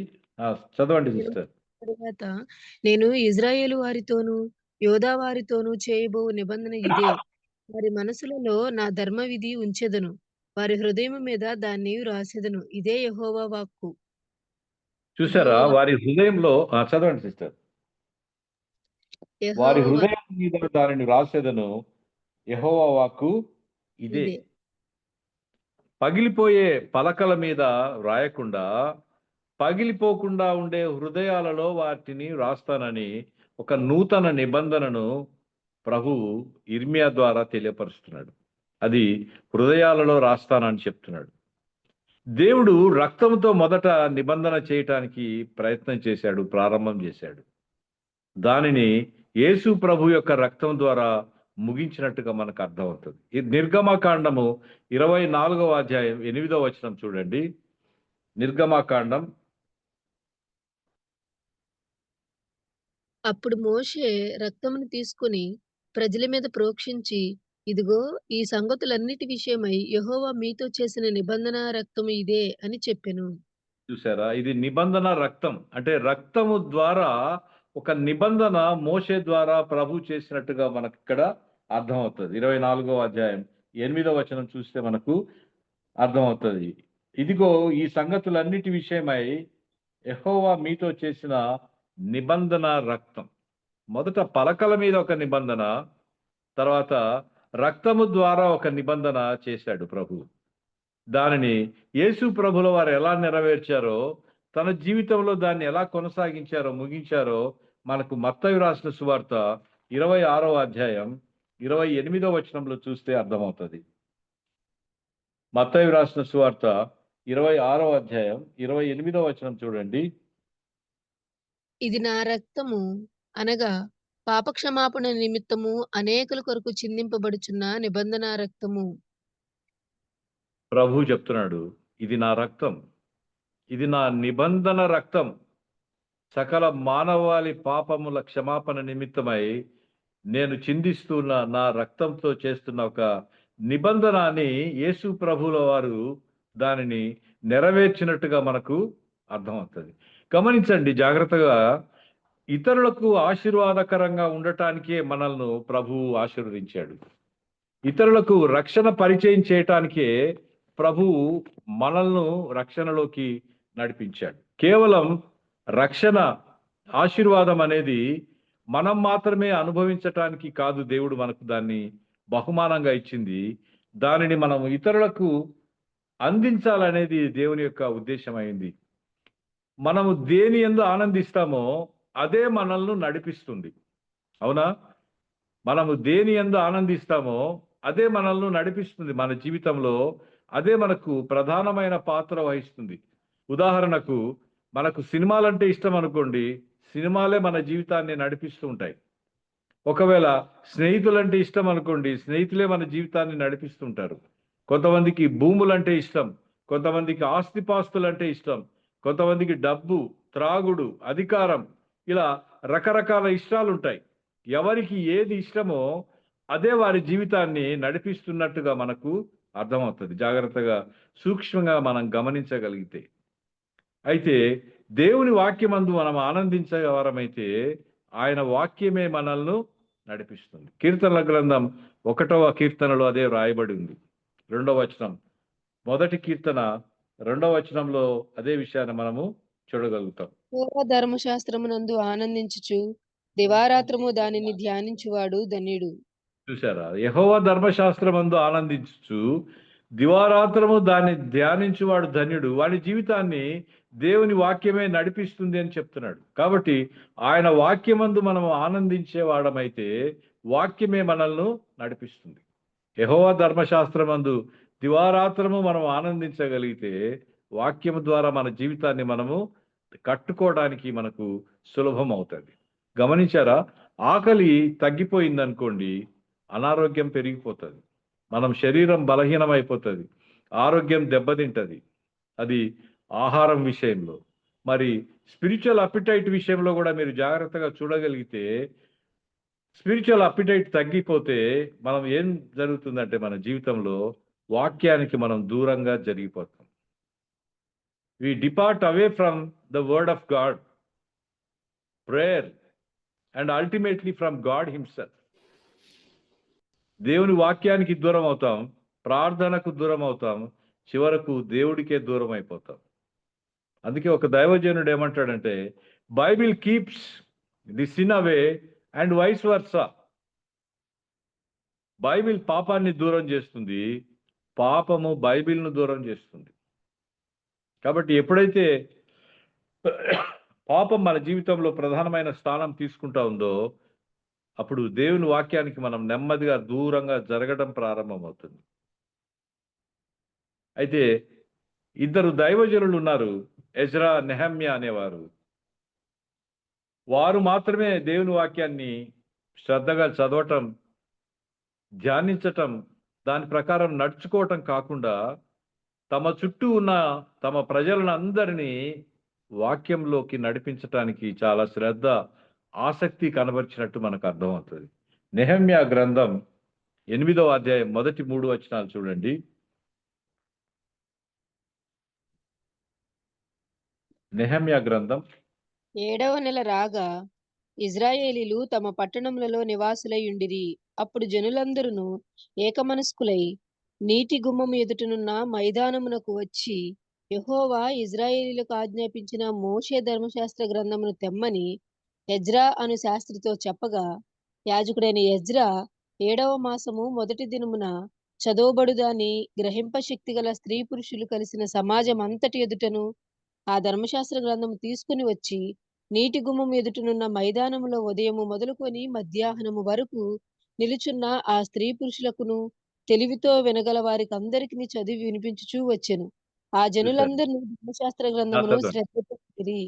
చదవండి సిస్టర్. తరువాత నేను ఇజ్రాయేలు వారితోనూ యోధా వారితోనూ చేయబో నిబంధన ఇదే. వారి మనసులలో నా ధర్మ విధి ఉంచెదను, వారి హృదయం మీద దాన్ని రాసెదను. ఇదే యెహోవా వాక్కు. చూసారా, వారి హృదయంలో చదవండి సిస్టర్. వారి యెహోవా హృదయం మీద దానిని రాసేదను, యెహోవా వాక్కు ఇదే. ఇదే. పగిలిపోయే పలకల మీద రాయకుండా పగిలిపోకుండా ఉండే హృదయాలలో వాటిని రాస్తానని ఒక నూతన నిబంధనను ప్రభువు ఇర్మియా ద్వారా తెలియపరుస్తున్నాడు. అది హృదయాలలో రాస్తానని చెప్తున్నాడు. దేవుడు రక్తంతో మొదట నిబంధన చేయటానికి ప్రయత్నం చేశాడు, ప్రారంభం చేశాడు. దానిని యేసు ప్రభు యొక్క రక్తం ద్వారా ముగించినట్టుగా మనకు అర్థమవుతుంది. ఈ నిర్గమకాండము 24వ అధ్యాయం 8వ వచనం చూడండి. నిర్గమకాండం. అప్పుడు మోషే రక్తమును తీసుకుని ప్రజల మీద ప్రోక్షించి, ఇదిగో ఈ సంగతులన్నిటి విషయమై యెహోవా మీతో చేసిన నిబంధన రక్తము ఇదే అని చెప్పెను. చూసారా, ఇది నిబంధన రక్తం. అంటే రక్తము ద్వారా ఒక నిబంధన మోషే ద్వారా ప్రభు చేసినట్టుగా మనకు ఇక్కడ అర్థమవుతుంది. 24వ అధ్యాయం 8వ వచనం చూస్తే మనకు అర్థమవుతుంది. ఇదిగో ఈ సంగతులన్నిటి విషయమై యెహోవా మీతో చేసిన నిబంధన రక్తం. మొదట పలకల మీద ఒక నిబంధన, తర్వాత రక్తము ద్వారా ఒక నిబంధన చేశాడు ప్రభు. దానిని యేసు ప్రభుల వారు ఎలా నెరవేర్చారో, తన జీవితంలో దాన్ని ఎలా కొనసాగించారో, ముగించారో మనకు మత్తయి రాసిన సువార్త 26వ అధ్యాయం 28వ వచనంలో చూస్తే అర్థమవుతుంది. మత్తయి రాసిన సువార్త 26వ అధ్యాయం 28వ వచనం చూడండి. ఇది నా రక్తము, అనగా పాపక్షమాపణ నిమిత్తము అనేకుల కొరకు చిందింపబడుచున్న నిబంధన రక్తము. ప్రభు చెప్తున్నాడు, ఇది నా రక్తం, ఇది నా నిబంధన రక్తం. సకల మానవాళి పాపముల క్షమాపణ నిమిత్తమై నేను చిందిస్తున్న నా రక్తంతో చేస్తున్న ఒక నిబంధన అని యేసు ప్రభుల వారు దానిని నెరవేర్చినట్టుగా మనకు అర్థమవుతుంది. గమనించండి జాగ్రత్తగా, ఇతరులకు ఆశీర్వాదకరంగా ఉండటానికే మనల్ని ప్రభువు ఆశీర్వదించాడు. ఇతరులకు రక్షణ పరిచయం చేయటానికే ప్రభువు మనల్ని రక్షణలోకి నడిపించాడు. కేవలం రక్షణ ఆశీర్వాదం అనేది మనం మాత్రమే అనుభవించటానికి కాదు దేవుడు మనకు దాన్ని బహుమానంగా ఇచ్చింది. దానిని మనం ఇతరులకు అందించాలనేది దేవుని యొక్క ఉద్దేశం అయింది. మనము దేని యందు ఆనందిస్తామో అదే మనల్ని నడిపిస్తుంది. అవునా? మనము దేని యందు ఆనందిస్తామో అదే మనల్ని నడిపిస్తుంది. మన జీవితంలో అదే మనకు ప్రధానమైన పాత్ర వహిస్తుంది. ఉదాహరణకు, మనకు సినిమాలంటే ఇష్టం అనుకోండి, సినిమాలే మన జీవితాన్ని నడిపిస్తూ ఉంటాయి. ఒకవేళ స్నేహితులంటే ఇష్టం అనుకోండి, స్నేహితులే మన జీవితాన్ని నడిపిస్తుంటారు. కొంతమందికి భూములంటే ఇష్టం, కొంతమందికి ఆస్తిపాస్తులంటే ఇష్టం, కొంతమందికి డబ్బు, త్రాగుడు, అధికారం, ఇలా రకరకాల ఇష్టాలు ఉంటాయి. ఎవరికి ఏది ఇష్టమో అదే వారి జీవితాన్ని నడిపిస్తున్నట్టుగా మనకు అర్థమవుతుంది, జాగ్రత్తగా సూక్ష్మంగా మనం గమనించగలిగితే. అయితే దేవుని వాక్యమందు మనం ఆనందించేవారమైతే ఆయన వాక్యమే మనల్ని నడిపిస్తుంది. కీర్తనల గ్రంథం 1వ కీర్తనలో అదే రాయబడి ఉంది. 2వ వచనం, 1వ కీర్తన 2వ వచనంలో అదే విషయాన్ని మనము చూడగలుగుతాం. యెహోవా ధర్మశాస్త్రమునందు ఆనందించుచు దివారాత్రము దానిని ధ్యానించువాడు ధన్యుడు. చూసారా? యెహోవా ధర్మశాస్త్రమందు ఆనందించు దివారాత్రము దాన్ని ధ్యానించువాడు ధన్యుడు. వాడి జీవితాన్ని దేవుని వాక్యమే నడిపిస్తుంది అని చెప్తున్నాడు. కాబట్టి ఆయన వాక్యమందు మనం ఆనందించేవాడమైతే వాక్యమే మనల్ని నడిపిస్తుంది. యెహోవా ధర్మశాస్త్రమందు దివారాత్రము మనం ఆనందించగలిగితే వాక్యము ద్వారా మన జీవితాన్ని మనము కట్టుకోవడానికి మనకు సులభం అవుతుంది. గమనించారా? ఆకలి తగ్గిపోయిందనుకోండి, అనారోగ్యం పెరిగిపోతుంది, మనం శరీరం బలహీనమైపోతుంది, ఆరోగ్యం దెబ్బతింటది. అది ఆహారం విషయంలో. మరి స్పిరిచువల్ అపిటైట్ విషయంలో కూడా మీరు జాగ్రత్తగా చూడగలిగితే, స్పిరిచువల్ అపిటైట్ తగ్గిపోతే మనం ఏం జరుగుతుందంటే మన జీవితంలో వాక్యానికి మనం దూరంగా జరిగిపోతాం. We depart away from the word of God, prayer, and ultimately from God himself. దేవుని వాక్యానికి దూరం అవుతాం, ప్రార్థనకు దూరం అవుతాం, చివరకు దేవుడికే దూరం అయిపోతాం. అందుకే ఒక దైవజనుడు ఏమంటాడంటే, Bible keeps the sin away and vice versa. Bible పాపాన్ని దూరం చేస్తుంది, పాపము బైబిల్ను దూరం చేస్తుంది. కాబట్టి ఎప్పుడైతే పాపం మన జీవితంలో ప్రధానమైన స్థానం తీసుకుంటా ఉందో అప్పుడు దేవుని వాక్యానికి మనం నెమ్మదిగా దూరంగా జరగడం ప్రారంభమవుతుంది. అయితే ఇద్దరు దైవజనులు ఉన్నారు, ఎజ్రా, నెహమ్యా అనేవారు. వారు మాత్రమే దేవుని వాక్యాన్ని శ్రద్ధగా చదవటం, ధ్యానించటం, దాని ప్రకారం నడుచుకోవటం కాకుండా తమ చుట్టూ ఉన్న తమ ప్రజలను అందరినీ వాక్యంలోకి నడిపించటానికి చాలా శ్రద్ధ, ఆసక్తి కనబరిచినట్టు మనకు అర్థమవుతుంది. నెహమ్యా గ్రంథం 8వ అధ్యాయం మొదటి 3 వచనాలు చూడండి. నెహమ్యా గ్రంథం 7వ నెల రాగా ఇజ్రాయేలీలు తమ పట్టణములలో నివాసులై ఉండిరి. అప్పుడు జనులందరూ ఏకమనస్కులై నీటి గుమ్మము ఎదుటనున్న మైదానమునకు వచ్చి, యెహోవా ఇజ్రాయేలీలకు ఆజ్ఞాపించిన మోషే ధర్మశాస్త్ర గ్రంథమును తెమ్మని ఎజ్రా అను శాస్త్రితో చెప్పగా, యాజకుడైన ఎజ్రా 7వ మాసము మొదటి దినమున చదవబడుదాని గ్రహింప శక్తి గల స్త్రీ పురుషులు కలిసిన సమాజం అంతటి ఎదుటను ఆ ధర్మశాస్త్ర గ్రంథము తీసుకుని వచ్చి నీటి గుమ్మం ఎదుటనున్న మైదానములో ఉదయము మొదలుకొని మధ్యాహ్నము వరకు నిలుచున్న ఆ స్త్రీ పురుషులకును తెలివితో వినగల వారికి అందరికి చదివి వినిపించుచూ వచ్చెను. ఆ జనులందరూ ధర్మశాస్త్ర గ్రంథమును శ్రద్ధతో వినిరి.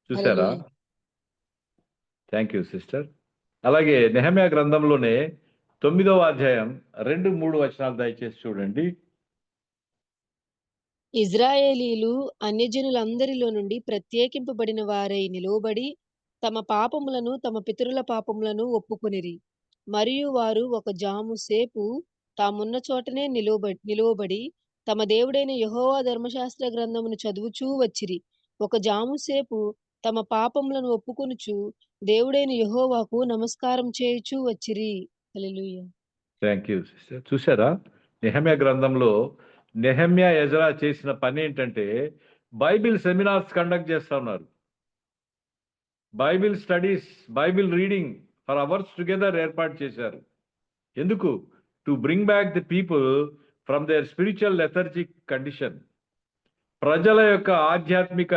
చూసారా? హల్లెలూయా. Thank you sister. అలాగే నెహమ్యా గ్రంథంలోనే 9వ అధ్యాయం 2-3 వచనాలు దయచేసి చూడండి. ఇజ్రాయేలీలు అన్యజనులందరిలో నుండి ప్రత్యేకింపబడిన వారై నిలువబడి తమ పాపములను తమ పితరుల పాపములను ఒప్పుకొనిరి. మరియు వారు ఒక జాము సేపు తామున్న చోటనే నిలువబడి తమ దేవుడైన యెహోవా ధర్మశాస్త్ర గ్రంథమును చదువుచూ వచ్చిరి. ఒక జాము సేపు తమ పాపములను ఒప్పుకొనుచు దేవుడైన యెహోవాకు నమస్కారం చేయుచూ వచ్చిరి. హల్లెలూయా. Thank you sister. చూసారా, నెహెమ్యా గ్రంథంలో నెహెమ్యా ఎజ్రా చేసిన పని ఏంటంటే బైబిల్ సెమినార్స్ కండక్ట్ చేస్తా ఉన్నారు. Bible studies, Bible reading for hours together ఏర్పాటు చేశారు. ఎందుకు? To bring back the people from their spiritual lethargic condition. ప్రజల యొక్క ఆధ్యాత్మిక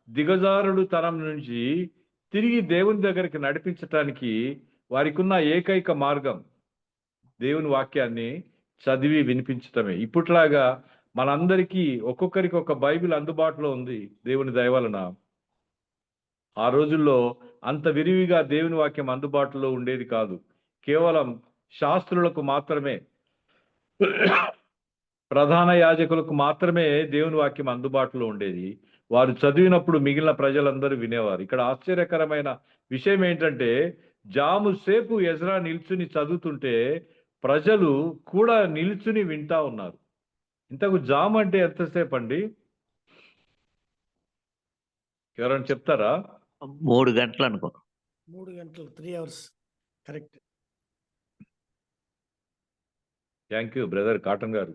దిగజారుడుతనం నుంచి తిరిగి దేవుని దగ్గరికి నడిపించటానికి వారికి ఉన్న ఏకైక మార్గం దేవుని వాక్యాన్ని చదివి వినిపించటమే. ఇప్పట్లాగా మనందరికీ ఒక్కొక్కరికి ఒక బైబిల్ అందుబాటులో ఉంది దేవుని దయ వలన. ఆ రోజుల్లో అంత విరివిగా దేవుని వాక్యం అందుబాటులో ఉండేది కాదు. కేవలం శాస్త్రులకు మాత్రమే, ప్రధాన యాజకులకు మాత్రమే దేవుని వాక్యం అందుబాటులో ఉండేది. వారు చదివినప్పుడు మిగిలిన ప్రజలందరూ వినేవారు. ఇక్కడ ఆశ్చర్యకరమైన విషయం ఏంటంటే జాము సేపు ఎజ్రా నిల్చుని చదువుతుంటే ప్రజలు కూడా నిల్చుని వింటా ఉన్నారు. ఇంతకు జాము అంటే ఎంతసేపు అండి? ఎవరైనా చెప్తారా? 3 గంటలు అనుకో. 3 గంటలు, 3 hours. Correct. Thank you brother cotton గారు.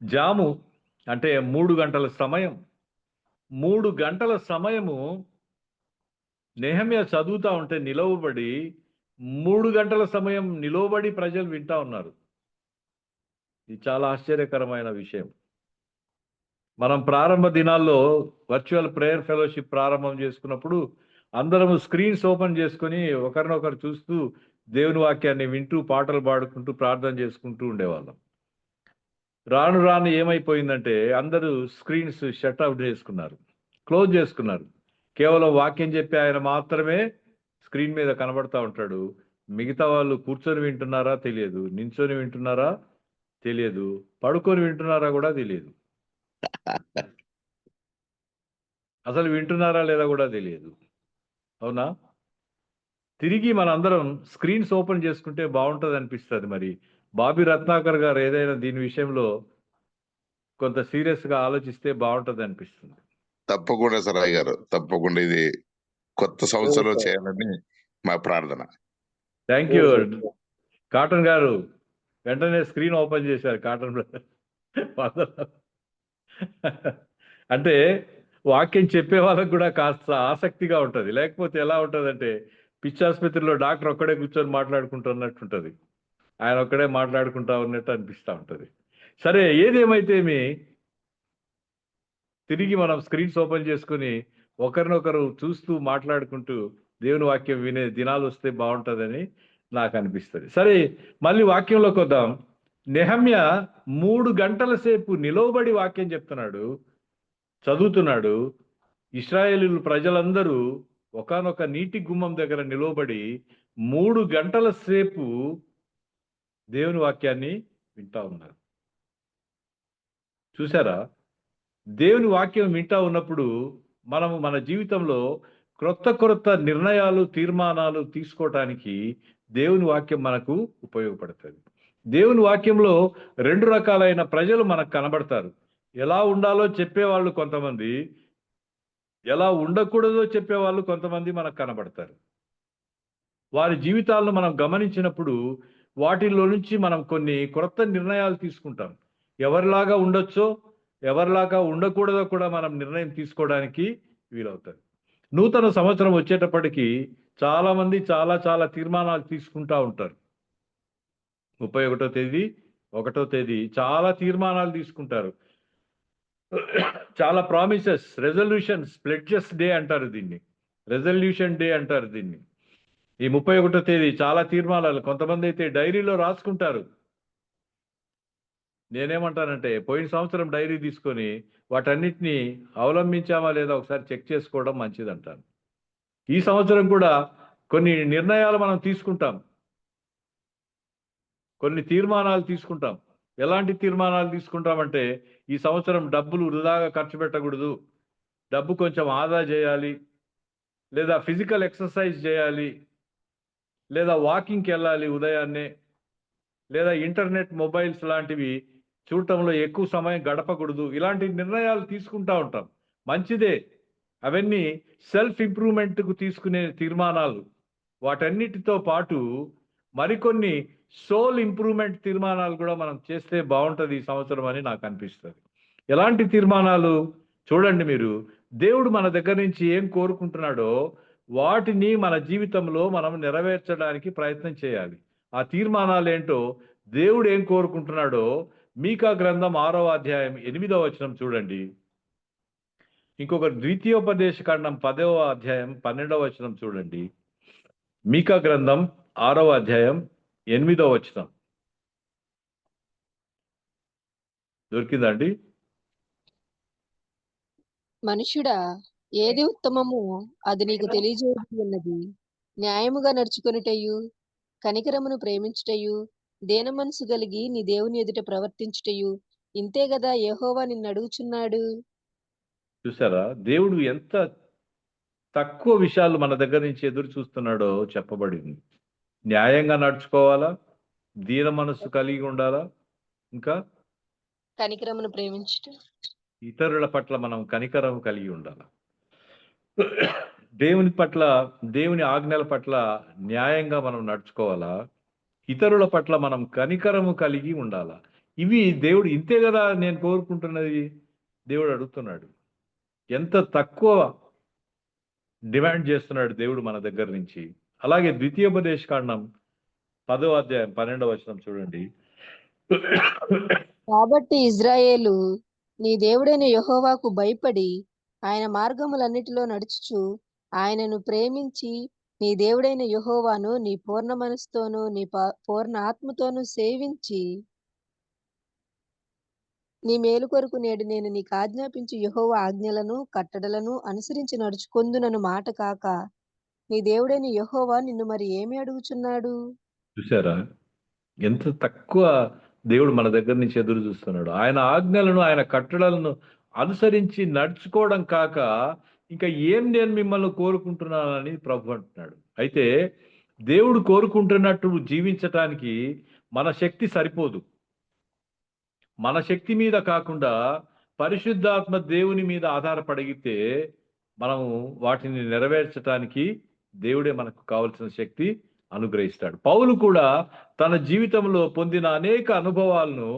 జాము అంటే 3 గంటల సమయం. 3 గంటల సమయము నెహెమ్యా చదువుతా ఉంటే నిలవబడి 3 గంటల సమయం నిలవబడి ప్రజలు వింటా ఉన్నారు. ఇది చాలా ఆశ్చర్యకరమైన విషయం. మనం ప్రారంభ దినాల్లో వర్చువల్ ప్రేయర్ ఫెలోషిప్ ప్రారంభం చేసుకున్నప్పుడు అందరము స్క్రీన్స్ ఓపెన్ చేసుకొని ఒకరినొకరు చూస్తూ దేవుని వాక్యాన్ని వింటూ పాటలు పాడుకుంటూ ప్రార్థన చేసుకుంటూ ఉండేవాళ్ళం. రాను రాను ఏమైపోయిందంటే అందరూ స్క్రీన్స్ షట్ అవుట్ చేసుకున్నారు, క్లోజ్ చేసుకున్నారు. కేవలం వాక్యం చెప్పి ఆయన మాత్రమే స్క్రీన్ మీద కనబడతా ఉంటాడు. మిగతా వాళ్ళు కూర్చొని వింటున్నారా తెలియదు, నించొని వింటున్నారా తెలియదు, పడుకొని వింటున్నారా కూడా తెలియదు, అసలు వింటున్నారా లేదా కూడా తెలియదు. అవునా? తిరిగి మనందరం స్క్రీన్స్ ఓపెన్ చేసుకుంటే బాగుంటుంది అనిపిస్తుంది. మరి బాబీ రత్నాకర్ గారు ఏదైనా దీని విషయంలో కొంత సీరియస్ గా ఆలోచిస్తే బాగుంటుంది అనిపిస్తుంది. తప్పకుండా సరాయ్ గారు, తప్పకుండా ఇది కొత్త సంవత్సరంలో చేయాలని మా ప్రార్థన. థ్యాంక్ యూ కాటన్ గారు. వెంటనే స్క్రీన్ ఓపెన్ చేశారు కాటన్ బ్రదర్. అంటే వాక్యం చెప్పే వాళ్ళకు కూడా కాస్త ఆసక్తిగా ఉంటుంది. లేకపోతే ఎలా ఉంటుందంటే పిచ్చి ఆసుపత్రిలో డాక్టర్ ఒక్కడే కూర్చొని మాట్లాడుకుంటున్నట్టుంటుంది, ఆయన ఒక్కడే మాట్లాడుకుంటా ఉన్నట్టు అనిపిస్తూ ఉంటుంది. సరే, ఏదేమైతేమి తిరిగి మనం స్క్రీన్స్ ఓపెన్ చేసుకుని ఒకరినొకరు చూస్తూ మాట్లాడుకుంటూ దేవుని వాక్యం వినే దినాలు వస్తే బాగుంటుందని నాకు అనిపిస్తుంది. సరే, మళ్ళీ వాక్యంలోకి వద్దాం. నెహమ్యా 3 గంటల సేపు నిలవబడి వాక్యం చెప్తున్నాడు, చదువుతున్నాడు. ఇశ్రాయేలీయులు ప్రజలందరూ ఒకానొక నీటి గుమ్మం దగ్గర నిలవబడి 3 గంటల సేపు దేవుని వాక్యాన్ని వింటా ఉన్నారు. చూసారా? దేవుని వాక్యం వింటా ఉన్నప్పుడు మనము మన జీవితంలో క్రొత్త నిర్ణయాలు, తీర్మానాలు తీసుకోవటానికి దేవుని వాక్యం మనకు ఉపయోగపడుతుంది. దేవుని వాక్యంలో 2 రకాలైన ప్రజలు మనకు కనబడతారు. ఎలా ఉండాలో చెప్పేవాళ్ళు కొంతమంది, ఎలా ఉండకూడదో చెప్పేవాళ్ళు కొంతమంది మనకు కనబడతారు. వారి జీవితాలను మనం గమనించినప్పుడు వాటిల్లో నుంచి మనం కొన్ని క్రొత్త నిర్ణయాలు తీసుకుంటాం. ఎవరిలాగా ఉండొచ్చో ఎవరిలాగా ఉండకూడదో కూడా మనం నిర్ణయం తీసుకోవడానికి వీలవుతుంది. నూతన సంవత్సరం వచ్చేటప్పటికి చాలా మంది చాలా తీర్మానాలు తీసుకుంటా ఉంటారు. 31వ తేదీ 1వ తేదీ చాలా తీర్మానాలు తీసుకుంటారు. చాలా ప్రామిసెస్, రెజల్యూషన్స్, ప్లెడ్జెస్ డే అంటారు దీన్ని, రెజల్యూషన్ డే అంటారు దీన్ని. ఈ 31వ తేదీ చాలా తీర్మానాలు. కొంతమంది అయితే డైరీలో రాసుకుంటారు. నేనేమంటానంటే పోయిన సంవత్సరం డైరీ తీసుకొని వాటన్నిటిని అవలంబించామా లేదా ఒకసారి చెక్ చేసుకోవడం మంచిది అంటాను. ఈ సంవత్సరం కూడా కొన్ని నిర్ణయాలు మనం తీసుకుంటాం, కొన్ని తీర్మానాలు తీసుకుంటాం. ఎలాంటి తీర్మానాలు తీసుకుంటామంటే ఈ సంవత్సరం డబ్బులు వృధాగా ఖర్చు పెట్టకూడదు, డబ్బు కొంచెం ఆదా చేయాలి, లేదా ఫిజికల్ ఎక్సర్సైజ్ చేయాలి, లేదా వాకింగ్కి వెళ్ళాలి ఉదయాన్నే, లేదా ఇంటర్నెట్ మొబైల్స్ లాంటివి చూడటంలో ఎక్కువ సమయం గడపకూడదు. ఇలాంటి నిర్ణయాలు తీసుకుంటా ఉంటాం. మంచిదే, అవన్నీ సెల్ఫ్ ఇంప్రూవ్మెంట్కు తీసుకునే తీర్మానాలు. వాటన్నిటితో పాటు మరికొన్ని సోల్ ఇంప్రూవ్మెంట్ తీర్మానాలు కూడా మనం చేస్తే బాగుంటుంది ఈ సంవత్సరం అని నాకు అనిపిస్తుంది. ఎలాంటి తీర్మానాలు? చూడండి, మీరు దేవుడు మన దగ్గర నుంచి ఏం కోరుకుంటున్నాడో వాటిని మన జీవితంలో మనం నెరవేర్చడానికి ప్రయత్నం చేయాలి. ఆ తీర్మానాలు ఏంటో, దేవుడు ఏం కోరుకుంటున్నాడో మీకా గ్రంథం 6వ అధ్యాయం 8వ వచనం చూడండి. ఇంకొక ద్వితీయోపదేశ కాండం 10వ అధ్యాయం 12వ వచనం చూడండి. మీకా గ్రంథం 6వ అధ్యాయం 8వ వచనం దొరికిందండి? మనుషుడా, ఏది ఉత్తమమో అది నీకు తెలియజేయబడి ఉన్నది. న్యాయముగా నడుచుకొనుటయు, కనికరమును ప్రేమించుటయు, దేన మనసు కలిగి నీ దేవుని ఎదుట ప్రవర్తించుటయు, ఇంతే గదా యెహోవా నిన్ను అడుగుచున్నాడు. చూసారా, దేవుడు ఎంత తక్కువ విషయాలు మన దగ్గర నుంచి ఎదురు చూస్తున్నాడో చెప్పబడింది. న్యాయంగా నడుచుకోవాలా, దీన మనస్సు కలిగి ఉండాలా, ఇంకా కనికరమును ప్రేమించుట. ఇతరుల పట్ల మనం కనికరం కలిగి ఉండాలి. దేవుని పట్ల, దేవుని ఆజ్ఞల పట్ల న్యాయంగా మనం నడుచుకోవాలా, ఇతరుల పట్ల మనం కనికరము కలిగి ఉండాలా. ఇవి దేవుడు, ఇంతే కదా నేను కోరుకుంటున్నది దేవుడు అడుగుతున్నాడు. ఎంత తక్కువ డిమాండ్ చేస్తున్నాడు దేవుడు మన దగ్గర నుంచి. అలాగే ద్వితీయోపదేశ కాండం 10వ అధ్యాయం 12వ వచనం చూడండి. కాబట్టి ఇజ్రాయేలు నీ దేవుడైన యెహోవాకు భయపడి ఆయన మార్గములన్నిటిలో నడుచుచు ఆయనను ప్రేమించి నీ దేవుడైన యెహోవాను నీ పూర్ణ మనసుతోనూ నీ పూర్ణ ఆత్మతోనూ సేవించి నీ మేలు కొరకు నేడు నేను నీకు ఆజ్ఞాపించు యెహోవా ఆజ్ఞలను కట్టడలను అనుసరించి నడుచుకొందునను మాట కాక నీ దేవుడైన యెహోవా నిన్ను మరి ఏమి అడుగుచున్నాడు? చూసారా, ఎంత తక్కువ దేవుడు మన దగ్గర నుంచి ఎదురు చూస్తున్నాడు. ఆయన ఆజ్ఞలను, ఆయన కట్టడలను అనుసరించి నడుచుకోవడం కాక ఇంకా ఏం నేను మిమ్మల్ని కోరుకుంటున్నానని ప్రభు అంటున్నాడు. అయితే దేవుడు కోరుకుంటున్నట్టు జీవించటానికి మన శక్తి సరిపోదు. మన శక్తి మీద కాకుండా పరిశుద్ధాత్మ దేవుని మీద ఆధారపడితే మనము వాటిని నెరవేర్చడానికి దేవుడే మనకు కావలసిన శక్తి అనుగ్రహిస్తాడు. పౌలు కూడా తన జీవితంలో పొందిన అనేక అనుభవాలను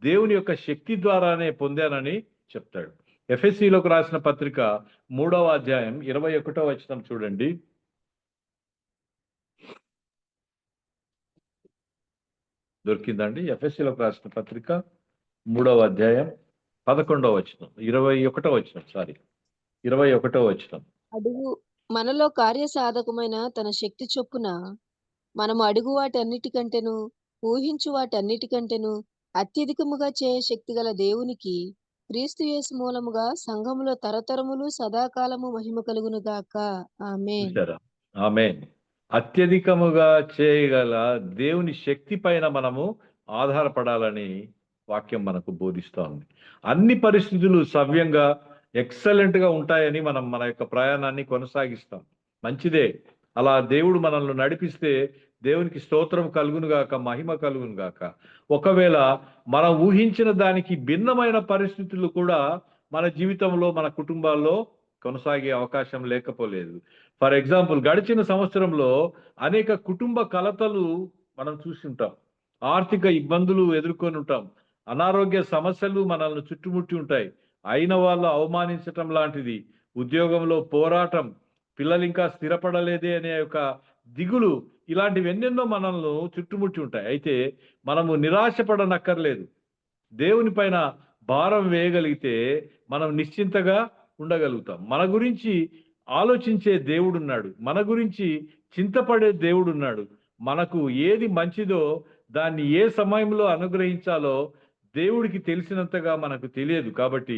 దేవుని యొక్క శక్తి ద్వారానే పొందానని చెప్తాడు. ఎఫెసీలోకి రాసిన పత్రిక 3వ అధ్యాయం 21వ వచనం చూడండి. దొరికిందండి? ఎఫెసీలోకి రాసిన పత్రిక 3వ అధ్యాయం 11వ వచనం, 21వ వచనం, 21వ వచనం. అడుగు మనలో కార్యసాధకమైన తన శక్తి చొప్పున మనము అడుగు వాటన్నిటికంటేను ఊహించు వాటన్నిటికంటేను అత్యధికముగా చేయ శక్తి గల దేవునికి క్రీస్తు యేసు మూలముగా సంఘములో తరతరములు సదాకాలము మహిమ కలుగును గాక. ఆమేన్. ఆమేన్. అత్యధికముగా చేయగల దేవుని శక్తి పైన మనము ఆధారపడాలని వాక్యం మనకు బోధిస్తూ ఉంది. అన్ని పరిస్థితులు సవ్యంగా ఎక్సలెంట్ గా ఉంటాయని మనం మన యొక్క ప్రయాణాన్ని కొనసాగిస్తాం. మంచిదే, అలా దేవుడు మనల్ని నడిపిస్తే దేవునికి స్తోత్రం కలుగును గాక, మహిమ కలుగును గాక. ఒకవేళ మనం ఊహించిన దానికి భిన్నమైన పరిస్థితులు కూడా మన జీవితంలో, మన కుటుంబాల్లో కొనసాగే అవకాశం లేకపోలేదు. ఫర్ ఎగ్జాంపుల్, గడిచిన సంవత్సరంలో అనేక కుటుంబ కలతలు మనం చూసి ఉంటాం. ఆర్థిక ఇబ్బందులు ఎదుర్కొని ఉంటాం. అనారోగ్య సమస్యలు మనల్ని చుట్టుముట్టి ఉంటాయి. అయిన వాళ్ళు అవమానించటం లాంటిది, ఉద్యోగంలో పోరాటం, పిల్లలు ఇంకా స్థిరపడలేదే అనే ఒక దిగులు, ఇలాంటివి ఎన్నెన్నో మనల్ని చుట్టుముట్టి ఉంటాయి. అయితే మనము నిరాశపడనక్కర్లేదు. దేవుని పైన భారం వేయగలిగితే మనం నిశ్చింతగా ఉండగలుగుతాం. మన గురించి ఆలోచించే దేవుడున్నాడు, మన గురించి చింతపడే దేవుడున్నాడు. మనకు ఏది మంచిదో దాన్ని ఏ సమయంలో అనుగ్రహించాలో దేవుడికి తెలిసినంతగా మనకు తెలియదు. కాబట్టి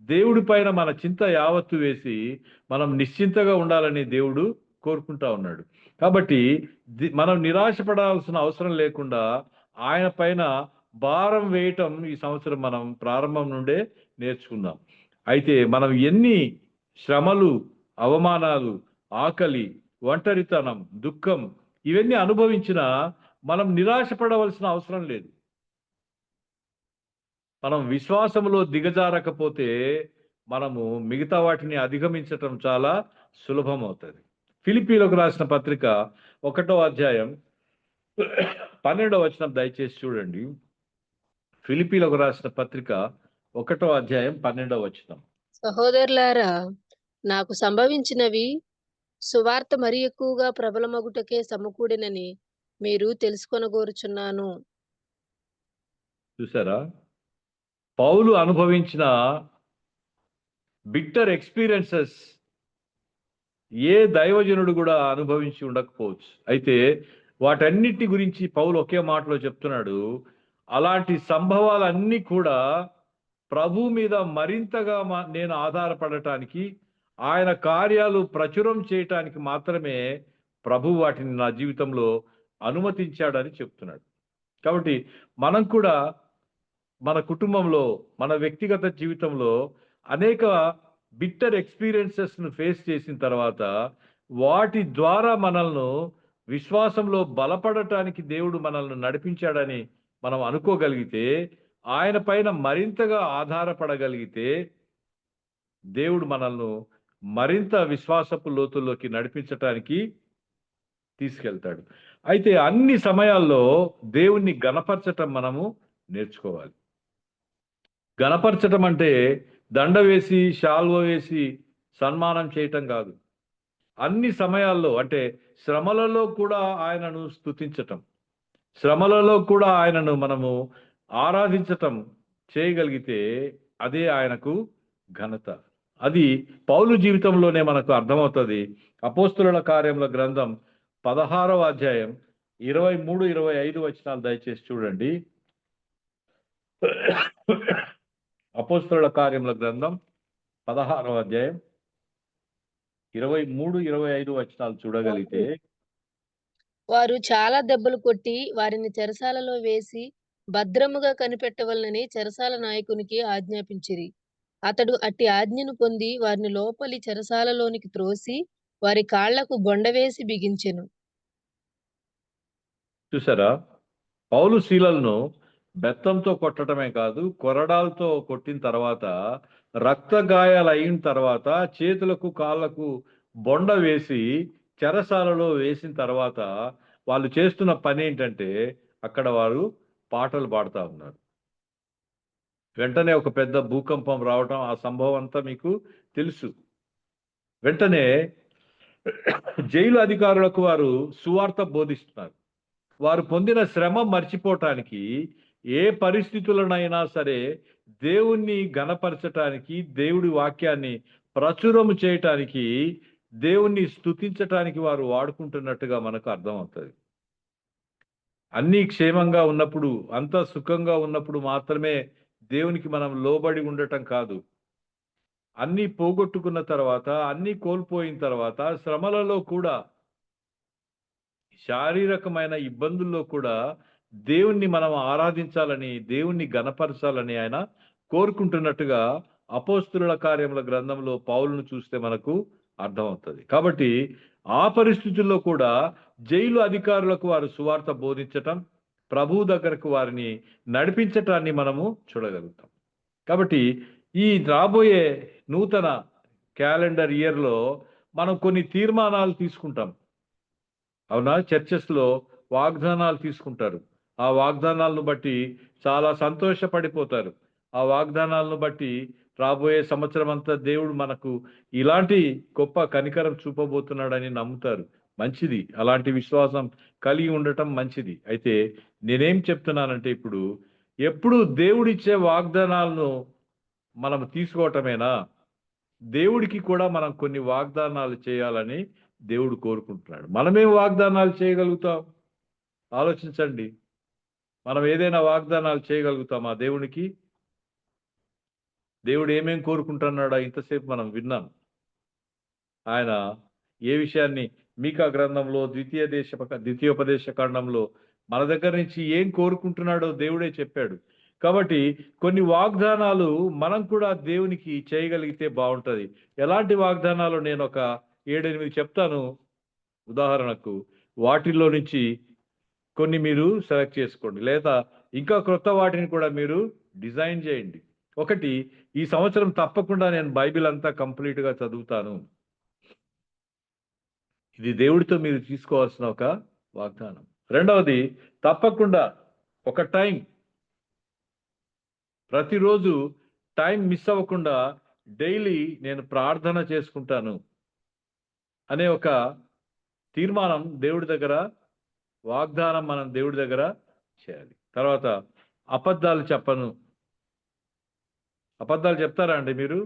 దేవుడి పైన మన చింత యావత్తు వేసి మనం నిశ్చింతగా ఉండాలని దేవుడు కోరుకుంటా ఉన్నాడు. కాబట్టి మనం నిరాశపడాల్సిన అవసరం లేకుండా ఆయన పైన భారం వేయటం ఈ సంవత్సరం మనం ప్రారంభం నుండే నేర్చుకుందాం. అయితే మనం ఎన్ని శ్రమలు, అవమానాలు, ఆకలి, ఒంటరితనం, దుఃఖం ఇవన్నీ అనుభవించినా మనం నిరాశపడవలసిన అవసరం లేదు. మనం విశ్వాసంలో దిగజారకపోతే మనము మిగతా వాటిని అధిగమించటం చాలా సులభం అవుతుంది. ఫిలిప్పీలకు రాసిన పత్రిక 1వ అధ్యాయం 12వ వచనం దయచేసి చూడండి. ఫిలిప్పీలకు రాసిన పత్రిక 1వ అధ్యాయం 12వ వచనం. సహోదరులారా, నాకు సంభవించినవి సువార్త మరి ఎక్కువగా ప్రబలమగుటకే సమకూడినని మీరు తెలుసుకొనగోరుచున్నాను. చూసారా, పౌలు అనుభవించిన బిట్టర్ ఎక్స్పీరియన్సెస్ ఏ దైవజనుడు కూడా అనుభవించి ఉండకపోవచ్చు. అయితే వాటన్నిటి గురించి పౌలు ఒకే మాటలో చెప్తున్నాడు, అలాంటి సంభవాలన్నీ కూడా ప్రభు మీద మరింతగా నేను ఆధారపడటానికి, ఆయన కార్యాలు ప్రచురం చేయటానికి మాత్రమే ప్రభు వాటిని నా జీవితంలో అనుమతించాడని చెప్తున్నాడు. కాబట్టి మనం కూడా మన కుటుంబంలో, మన వ్యక్తిగత జీవితంలో అనేక బిట్టర్ ఎక్స్పీరియన్సెస్ను ఫేస్ చేసిన తర్వాత వాటి ద్వారా మనల్ని విశ్వాసంలో బలపడటానికి దేవుడు మనల్ని నడిపించాడని మనం అనుకోగలిగితే, ఆయన పైన మరింతగా ఆధారపడగలిగితే దేవుడు మనల్ని మరింత విశ్వాసపు లోతుల్లోకి నడిపించటానికి తీసుకెళ్తాడు. అయితే అన్ని సమయాల్లో దేవుణ్ణి గణపరచటం మనము నేర్చుకోవాలి. గణపరచటం అంటే దండ వేసి శాల్వ వేసి సన్మానం చేయటం కాదు. అన్ని సమయాల్లో, అంటే శ్రమలలో కూడా ఆయనను స్తుతించటం, శ్రమలలో కూడా ఆయనను మనము ఆరాధించటం చేయగలిగితే అదే ఆయనకు ఘనత. అది పౌలు జీవితంలోనే మనకు అర్థమవుతుంది. అపోస్తుల కార్యముల గ్రంథం 16వ అధ్యాయం 23-25 వచనాలు దయచేసి చూడండి. అపోస్తుల కార్యముల గ్రంథం 16వ అధ్యాయం 23-25 వచనాలు చూడగలిగితే, వారు చాలా దెబ్బలు కొట్టి వారిని చెరసాలలో వేసి భద్రముగా కనిపెట్టవలనని చెరసాల నాయకునికి ఆజ్ఞాపించిరి. అతడు అట్టి ఆజ్ఞను పొంది వారిని లోపలి చెరసాలలోనికి త్రోసి వారి కాళ్లకు బొండవేసి బిగించెను. చూసారా, పౌలు శీలలను బెత్తంతో కొట్టడమే కాదు, కొరడాలతో కొట్టిన తర్వాత, రక్త గాయాలు అయిన తర్వాత, చేతులకు కాళ్ళకు బొండ వేసి చెరసాలలో వేసిన తర్వాత వాళ్ళు చేస్తున్న పని ఏంటంటే అక్కడ వారు పాటలు పాడుతూ ఉన్నారు. వెంటనే ఒక పెద్ద భూకంపం రావటం, ఆ సంభవం అంతా మీకు తెలుసు. వెంటనే జైలు అధికారులకు వారు సువార్త బోధిస్తున్నారు. వారు పొందిన శ్రమ మర్చిపోవటానికి, ఏ పరిస్థితులనైనా సరే దేవుణ్ణి గణపరచటానికి, దేవుడి వాక్యాన్ని ప్రచురము చేయటానికి, దేవుణ్ణి స్తుతించటానికి వారు వాడుకుంటున్నట్టుగా మనకు అర్థమవుతుంది. అన్నీ క్షేమంగా ఉన్నప్పుడు, అంతా సుఖంగా ఉన్నప్పుడు మాత్రమే దేవునికి మనం లోబడి ఉండటం కాదు. అన్నీ పోగొట్టుకున్న తర్వాత, అన్నీ కోల్పోయిన తర్వాత, శ్రమలలో కూడా, శారీరకమైన ఇబ్బందుల్లో కూడా దేవుణ్ణి మనం ఆరాధించాలని, దేవుణ్ణి గణపరచాలని ఆయన కోరుకుంటున్నట్టుగా అపోస్తుల కార్యముల గ్రంథంలో పౌలును చూస్తే మనకు అర్థమవుతుంది. కాబట్టి ఆ పరిస్థితుల్లో కూడా జైలు అధికారులకు వారు సువార్త బోధించటం, ప్రభు దగ్గరకు వారిని నడిపించటాన్ని మనము చూడగలుగుతాం. కాబట్టి ఈ రాబోయే నూతన క్యాలెండర్ ఇయర్లో మనం కొన్ని తీర్మానాలు తీసుకుంటాం. అవునా? చర్చెస్లో వాగ్దానాలు తీసుకుంటారు. ఆ వాగ్దానాలను బట్టి చాలా సంతోషపడిపోతారు. ఆ వాగ్దానాలను బట్టి రాబోయే సంవత్సరం అంతా దేవుడు మనకు ఇలాంటి గొప్ప కనికరం చూపబోతున్నాడని నమ్ముతారు. మంచిది, అలాంటి విశ్వాసం కలిగి ఉండటం మంచిది. అయితే నేనేం చెప్తున్నానంటే, ఎప్పుడు దేవుడిచ్చే వాగ్దానాలను మనం తీసుకోవటమేనా? దేవుడికి కూడా మనం కొన్ని వాగ్దానాలు చేయాలని దేవుడు కోరుకుంటున్నాడు. మనమేం వాగ్దానాలు చేయగలుగుతాం? ఆలోచించండి. మనం ఏదైనా వాగ్దానాలు చేయగలుగుతామా దేవునికి? దేవుడు ఏమేం కోరుకుంటున్నాడో ఇంతసేపు మనం విన్నాం. ఆయన ఏ విషయాన్ని మీకా గ్రంథంలో ద్వితీయోపదేశ కాండంలో మన దగ్గర నుంచి ఏం కోరుకుంటున్నాడో దేవుడే చెప్పాడు. కాబట్టి కొన్ని వాగ్దానాలు మనం కూడా దేవునికి చేయగలిగితే బాగుంటుంది. ఎలాంటి వాగ్దానాలు నేను ఒక 7-8 చెప్తాను. ఉదాహరణకు వాటిల్లో నుంచి కొన్ని మీరు సెలెక్ట్ చేసుకోండి, లేదా ఇంకా క్రొత్త వాటిని కూడా మీరు డిజైన్ చేయండి. ఒకటి, ఈ సంవత్సరం తప్పకుండా నేను బైబిల్ అంతా కంప్లీట్గా చదువుతాను. ఇది దేవుడితో మీరు తీసుకోవాల్సిన ఒక వాగ్దానం. రెండవది, తప్పకుండా ఒక టైం, ప్రతిరోజు టైం మిస్ అవ్వకుండా డైలీ నేను ప్రార్థన చేసుకుంటాను అనే ఒక తీర్మానం దేవుడి దగ్గర, వాగ్దానం మనం దేవుడి దగ్గర చేయాలి. తర్వాత, అబద్ధాలు చెప్పను. అబద్ధాలు చెప్తారా అండి మీరు?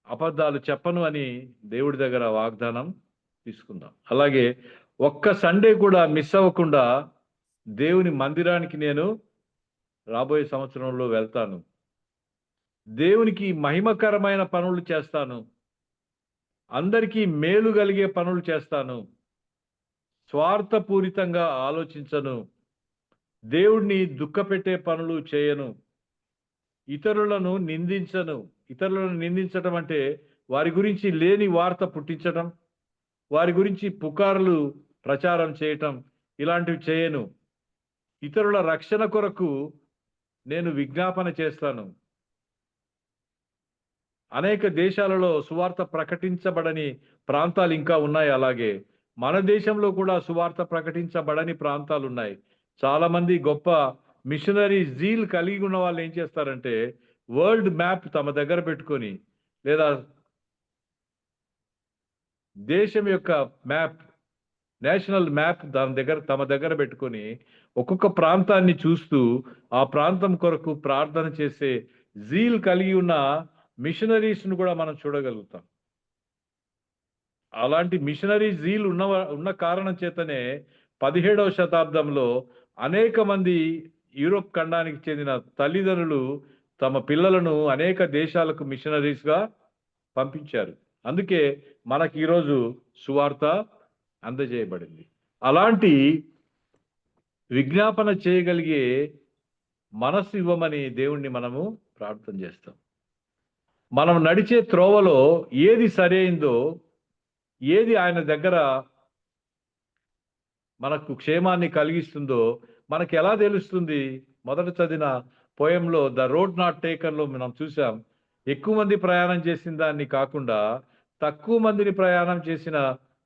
అబద్ధాలు చెప్పను అని దేవుడి దగ్గర వాగ్దానం తీసుకుందాం. అలాగే ఒక్క సండే కూడా మిస్ అవ్వకుండా దేవుని మందిరానికి నేను రాబోయే సంవత్సరంలో వెళ్తాను. దేవునికి మహిమకరమైన పనులు చేస్తాను. అందరికీ మేలు కలిగే పనులు చేస్తాను. స్వార్థపూరితంగా ఆలోచించను. దేవుడిని దుఃఖపెట్టే పనులు చేయను. ఇతరులను నిందించను. ఇతరులను నిందించడం అంటే వారి గురించి లేని వార్త పుట్టించడం, వారి గురించి పుకార్లు ప్రచారం చేయటం, ఇలాంటివి చేయను. ఇతరుల రక్షణ కొరకు నేను విజ్ఞాపన చేస్తాను. అనేక దేశాలలో సువార్త ప్రకటించబడని ప్రాంతాలు ఇంకా ఉన్నాయి. అలాగే మన దేశంలో కూడా సువార్త ప్రకటించబడని ప్రాంతాలు ఉన్నాయి. చాలా మంది గొప్ప మిషనరీ జీల్ కలిగి ఉన్న వాళ్ళు ఏం చేస్తారంటే, వరల్డ్ మ్యాప్ తమ దగ్గర పెట్టుకొని, లేదా దేశం యొక్క మ్యాప్, నేషనల్ మ్యాప్ తమ దగ్గర పెట్టుకొని ఒక్కొక్క ప్రాంతాన్ని చూస్తూ ఆ ప్రాంతం కొరకు ప్రార్థన చేసే జీల్ కలిగి ఉన్న మిషనరీస్ను కూడా మనం చూడగలుగుతాం. అలాంటి మిషనరీ జీల్ ఉన్న కారణం చేతనే 17వ శతాబ్దంలో అనేక మంది యూరోప్ ఖండానికి చెందిన తల్లిదండ్రులు తమ పిల్లలను అనేక దేశాలకు మిషనరీస్గా పంపించారు. అందుకే మనకి ఈరోజు సువార్త అందజేయబడింది. అలాంటి విజ్ఞాపన చేయగలిగే మనసు ఇవ్వమని దేవుణ్ణి మనము ప్రార్థన చేస్తాం. మనం నడిచే త్రోవలో ఏది సరైందో, ఏది ఆయన దగ్గర మనకు క్షేమాన్ని కలిగిస్తుందో మనకి ఎలా తెలుస్తుంది? మొదట చదివిన పోయంలో ద రోడ్ నాట్ టేకన్లో మనం చూసాం, ఎక్కువ మంది ప్రయాణం చేసిన దాన్ని కాకుండా తక్కువ మందిని ప్రయాణం చేసిన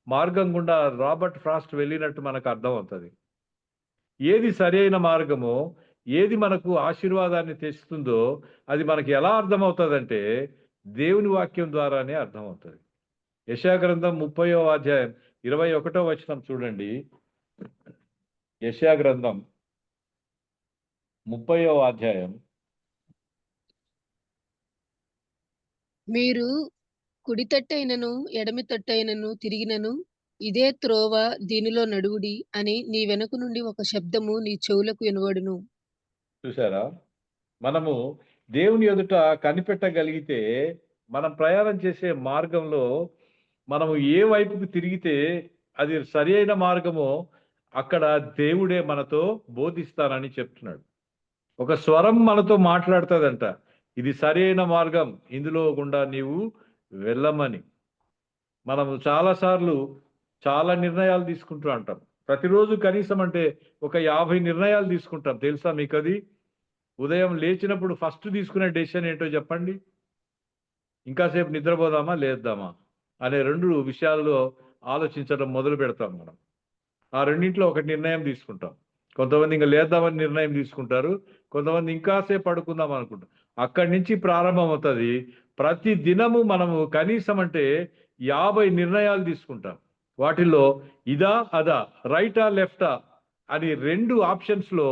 మార్గం గుండా రాబర్ట్ ఫ్రాస్ట్ వెళ్ళినట్టు మనకు అర్థమవుతుంది. ఏది సరైన మార్గమో, ఏది మనకు ఆశీర్వాదాన్ని తెస్తుందో అది మనకి ఎలా అర్థమవుతుందంటే దేవుని వాక్యం ద్వారానే అర్థమవుతుంది. యెషయా గ్రంథం 30వ అధ్యాయం 21వ వచనం చూడండి. యెషయా గ్రంథం 30వ అధ్యాయం. మీరు కుడి తట్టైనను ఎడమి తట్టైనను తిరిగినను ఇదే త్రోవ, దీనిలో నడువుడి అని నీ వెనుక నుండి ఒక శబ్దము నీ చెవులకు వినబడును. చూసారా? మనము దేవుని ఎదుట కనిపెట్టగలిగితే మనం ప్రయాణం చేసే మార్గంలో మనము ఏ వైపుకు తిరిగితే అది సరి అయిన మార్గమో అక్కడ దేవుడే మనతో బోధిస్తానని చెప్తున్నాడు. ఒక స్వరం మనతో మాట్లాడుతుందంట, ఇది సరి అయిన మార్గం, ఇందులో గుండా నీవు వెళ్ళమని. మనము చాలాసార్లు చాలా నిర్ణయాలు తీసుకుంటూ అంటాం. ప్రతిరోజు కనీసం అంటే ఒక 50 నిర్ణయాలు తీసుకుంటాం. తెలుసా మీకు అది? ఉదయం లేచినప్పుడు ఫస్ట్ తీసుకునే డెసిషన్ ఏంటో చెప్పండి? ఇంకాసేపు నిద్రపోదామా లేద్దామా అనే 2 విషయాల్లో ఆలోచించడం మొదలు పెడతాం మనం. ఆ రెండింటిలో ఒక నిర్ణయం తీసుకుంటాం. కొంతమంది ఇంకా లేద్దామని నిర్ణయం తీసుకుంటారు, కొంతమంది ఇంకాసేపు పడుకుందాం అనుకుంటారు. అక్కడి నుంచి ప్రారంభం అవుతుంది. ప్రతి దినము మనము కనీసం అంటే 50 నిర్ణయాలు తీసుకుంటాం. వాటిల్లో ఇదా అదా, రైటా లెఫ్టా అని 2 ఆప్షన్స్లో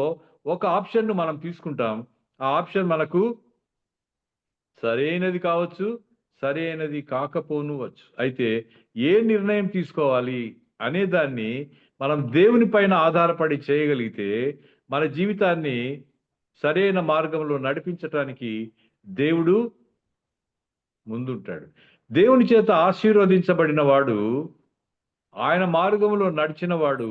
ఒక ఆప్షన్ను మనం తీసుకుంటాం. ఆ ఆప్షన్ మనకు సరైనది కావచ్చు, సరైనది కాకపోనువచ్చు. అయితే ఏ నిర్ణయం తీసుకోవాలి అనే దాన్ని మనం దేవుని పైన ఆధారపడి చేయగలిగితే మన జీవితాన్ని సరైన మార్గంలో నడిపించటానికి దేవుడు ముందుంటాడు. దేవుని చేత ఆశీర్వదించబడిన వాడు, ఆయన మార్గంలో నడిచిన వాడు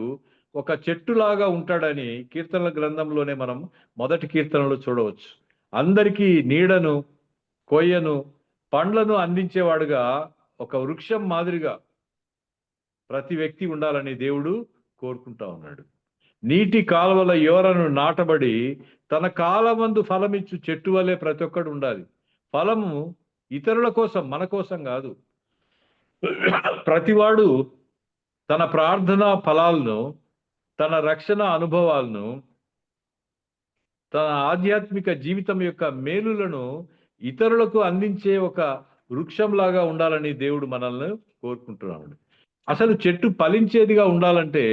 ఒక చెట్టులాగా ఉంటాడని కీర్తనల గ్రంథంలోనే మనం మొదటి కీర్తనలో చూడవచ్చు. అందరికీ నీడను, కొయ్యను, పండ్లను అందించేవాడుగా, ఒక వృక్షం మాదిరిగా ప్రతి వ్యక్తి ఉండాలని దేవుడు కోరుకుంటా ఉన్నాడు. నీటి కాలువల యోరను నాటబడి తన కాలమందు ఫలమిచ్చు చెట్టు వలె ప్రతి ఒక్కడు ఉండాలి. ఫలము ఇతరుల కోసం, మన కోసం కాదు. ప్రతివాడు తన ప్రార్థనా ఫలాలను, తన రక్షణ అనుభవాలను, తన ఆధ్యాత్మిక జీవితం యొక్క మేలులను ఇతరులకు అందించే ఒక వృక్షంలాగా ఉండాలని దేవుడు మనల్ని కోరుకుంటున్నాడు. అసలు చెట్టు ఫలించేదిగా ఉండాలంటే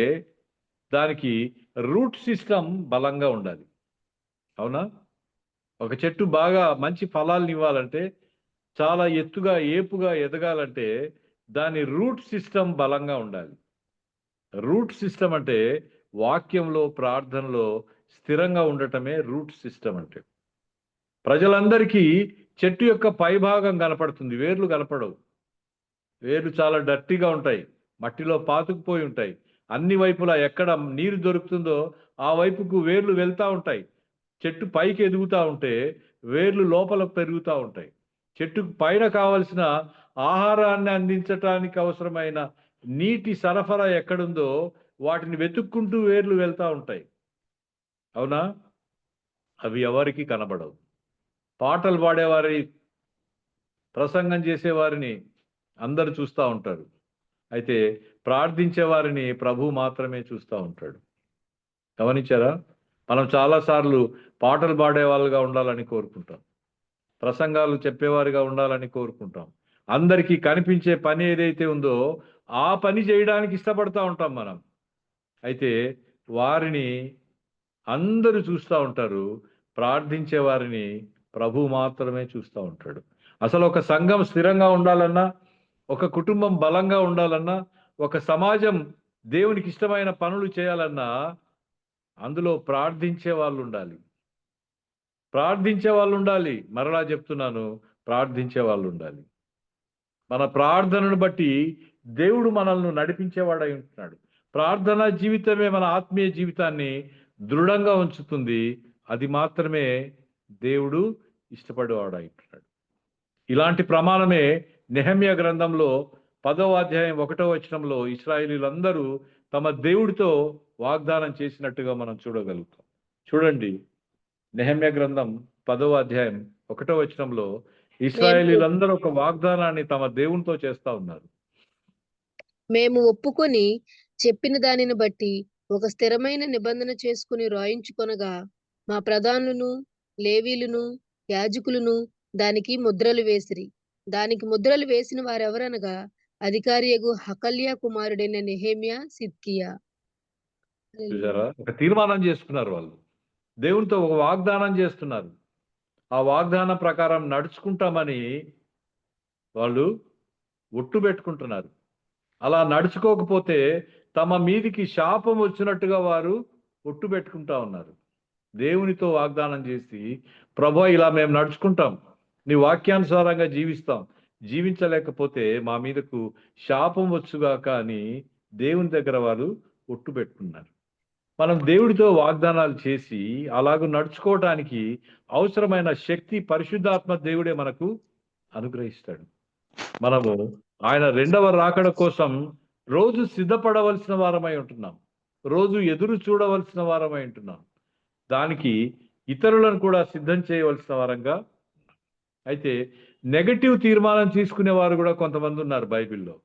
దానికి రూట్ సిస్టమ్ బలంగా ఉండాలి. అవునా? ఒక చెట్టు బాగా మంచి ఫలాలను ఇవ్వాలంటే, చాలా ఎత్తుగా ఏపుగా ఎదగాలంటే దాని రూట్ సిస్టమ్ బలంగా ఉండాలి. రూట్ సిస్టమ్ అంటే వాక్యంలో, ప్రార్థనలో స్థిరంగా ఉండటమే రూట్ సిస్టమ్ అంటే. ప్రజలందరికీ చెట్టు యొక్క పైభాగం కనపడుతుంది, వేర్లు కనపడవు. వేర్లు చాలా డర్టీగా ఉంటాయి, మట్టిలో పాతుకుపోయి ఉంటాయి. అన్ని వైపులా ఎక్కడ నీరు దొరుకుతుందో ఆ వైపుకు వేర్లు వెళ్తూ ఉంటాయి. చెట్టు పైకి ఎదుగుతూ ఉంటే వేర్లు లోపల పెరుగుతూ ఉంటాయి. చెట్టుకు పైన కావలసిన ఆహారాన్ని అందించటానికి అవసరమైన నీటి సరఫరా ఎక్కడుందో వాటిని వెతుక్కుంటూ వేర్లు వెళ్తూ ఉంటాయి. అవునా? అవి ఎవరికి కనబడవు. పాటలు పాడేవారి, ప్రసంగం చేసేవారిని అందరూ చూస్తూ ఉంటారు. అయితే ప్రార్థించే వారిని ప్రభు మాత్రమే చూస్తూ ఉంటాడు. గమనించారా? మనం చాలాసార్లు పాటలు పాడే వాళ్ళుగా ఉండాలని కోరుకుంటాం, ప్రసంగాలు చెప్పేవారిగా ఉండాలని కోరుకుంటాం. అందరికీ కనిపించే పని ఏదైతే ఉందో ఆ పని చేయడానికి ఇష్టపడతా ఉంటాం మనం. అయితే వారిని అందరూ చూస్తూ ఉంటారు, ప్రార్థించే వారిని ప్రభు మాత్రమే చూస్తూ ఉంటాడు. అసలు ఒక సంఘం స్థిరంగా ఉండాలన్నా, ఒక కుటుంబం బలంగా ఉండాలన్నా, ఒక సమాజం దేవునికి ఇష్టమైన పనులు చేయాలన్నా అందులో ప్రార్థించే వాళ్ళు ఉండాలి. ప్రార్థించే వాళ్ళు ఉండాలి. మరలా చెప్తున్నాను, ప్రార్థించే వాళ్ళు ఉండాలి. మన ప్రార్థనను బట్టి దేవుడు మనల్ని నడిపించేవాడై ఉంటున్నాడు. ప్రార్థనా జీవితమే మన ఆత్మీయ జీవితాన్ని దృఢంగా ఉంచుతుంది. అది మాత్రమే దేవుడు ఇష్టపడేవాడై ఉంటున్నాడు. ఇలాంటి ప్రమాణమే నెహెమ్యా గ్రంథంలో 10వ అధ్యాయం 1వ వచనంలో ఇశ్రాయేలీయులందరూ తమ దేవుడితో వాగ్దానం చేసినట్టుగా మనం చూడగలుగుతాం. చూడండి, నెహెమ్యా గ్రంథం 10వ అధ్యాయం 1వ వచనంలో ఇశ్రాయేలీయులందరూ ఒక వాగ్దానాన్ని తమ దేవునితో చేస్తా ఉన్నారు. మేము ఒప్పుకొని చెప్పిన దానిని బట్టి ఒక స్థిరమైన నిబంధన చేసుకుని రాయించుకొనగా మా ప్రధానులను, లేవీలును, యాజకులను దానికి ముద్రలు వేసిరి. దానికి ముద్రలు వేసిన వారెవరనగా అధికారియగు హకల్యా కుమారుడైన నెహెమ్యా, సిద్కియా. చూసారా? ఒక తీర్మానం చేసుకున్నారు వాళ్ళు. దేవునితో ఒక వాగ్దానం చేస్తున్నారు. ఆ వాగ్దానం ప్రకారం నడుచుకుంటామని వాళ్ళు ఒట్టు పెట్టుకుంటున్నారు. అలా నడుచుకోకపోతే తమ మీదికి శాపం వచ్చినట్టుగా వారు ఒట్టు పెట్టుకుంటా ఉన్నారు. దేవునితో వాగ్దానం చేసి, ప్రభువా ఇలా మేము నడుచుకుంటాం, నీ వాక్యానుసారంగా జీవిస్తాం, జీవించలేకపోతే మా మీదకు శాపం వచ్చుగాక అని దేవుని దగ్గర వారు ఒట్టు పెట్టుకున్నారు. మనం దేవుడితో వాగ్దానాలు చేసి అలాగూ నడుచుకోవటానికి అవసరమైన శక్తి పరిశుద్ధాత్మ దేవుడే మనకు అనుగ్రహిస్తాడు. మనము ఆయన రెండవ రాకడ కోసం రోజు సిద్ధపడవలసిన వారమై ఉంటున్నాం, రోజు ఎదురు చూడవలసిన వారమై ఉంటున్నాం. దానికి ఇతరులను కూడా సిద్ధం చేయవలసిన వారంగా. అయితే నెగటివ్ తీర్మానం తీసుకునే వారు కూడా కొంతమంది ఉన్నారు బైబిల్లో.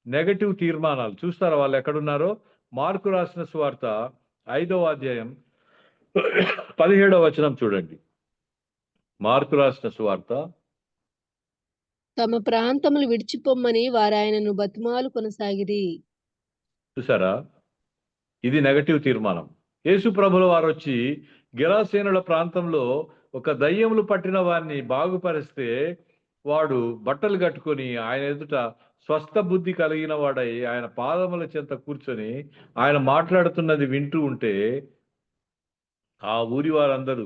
నెగటివ్ తీర్మానాలు చూస్తారా వాళ్ళు ఎక్కడున్నారో? మార్కు రాసిన సువార్త 5వ అధ్యాయం 17వ వచనం చూడండి. మార్కు రాసిన సువార్త. తమ ప్రాంతములు విడిచిపోమ్మని వారు ఆయనను బతిమాలు కొనసాగిరి. చూసారా? ఇది నెగటివ్ తీర్మానం. యేసు ప్రభుల వారు వచ్చి గెరాసేనుల ప్రాంతంలో ఒక దయ్యములు పట్టిన వారిని బాగుపరిస్తే వాడు బట్టలు కట్టుకొని ఆయన ఎదుట స్వస్థ బుద్ధి కలిగిన వాడై ఆయన పాదముల చెంత కూర్చొని ఆయన మాట్లాడుతున్నది వింటూ ఉంటే ఆ ఊరి వారందరూ,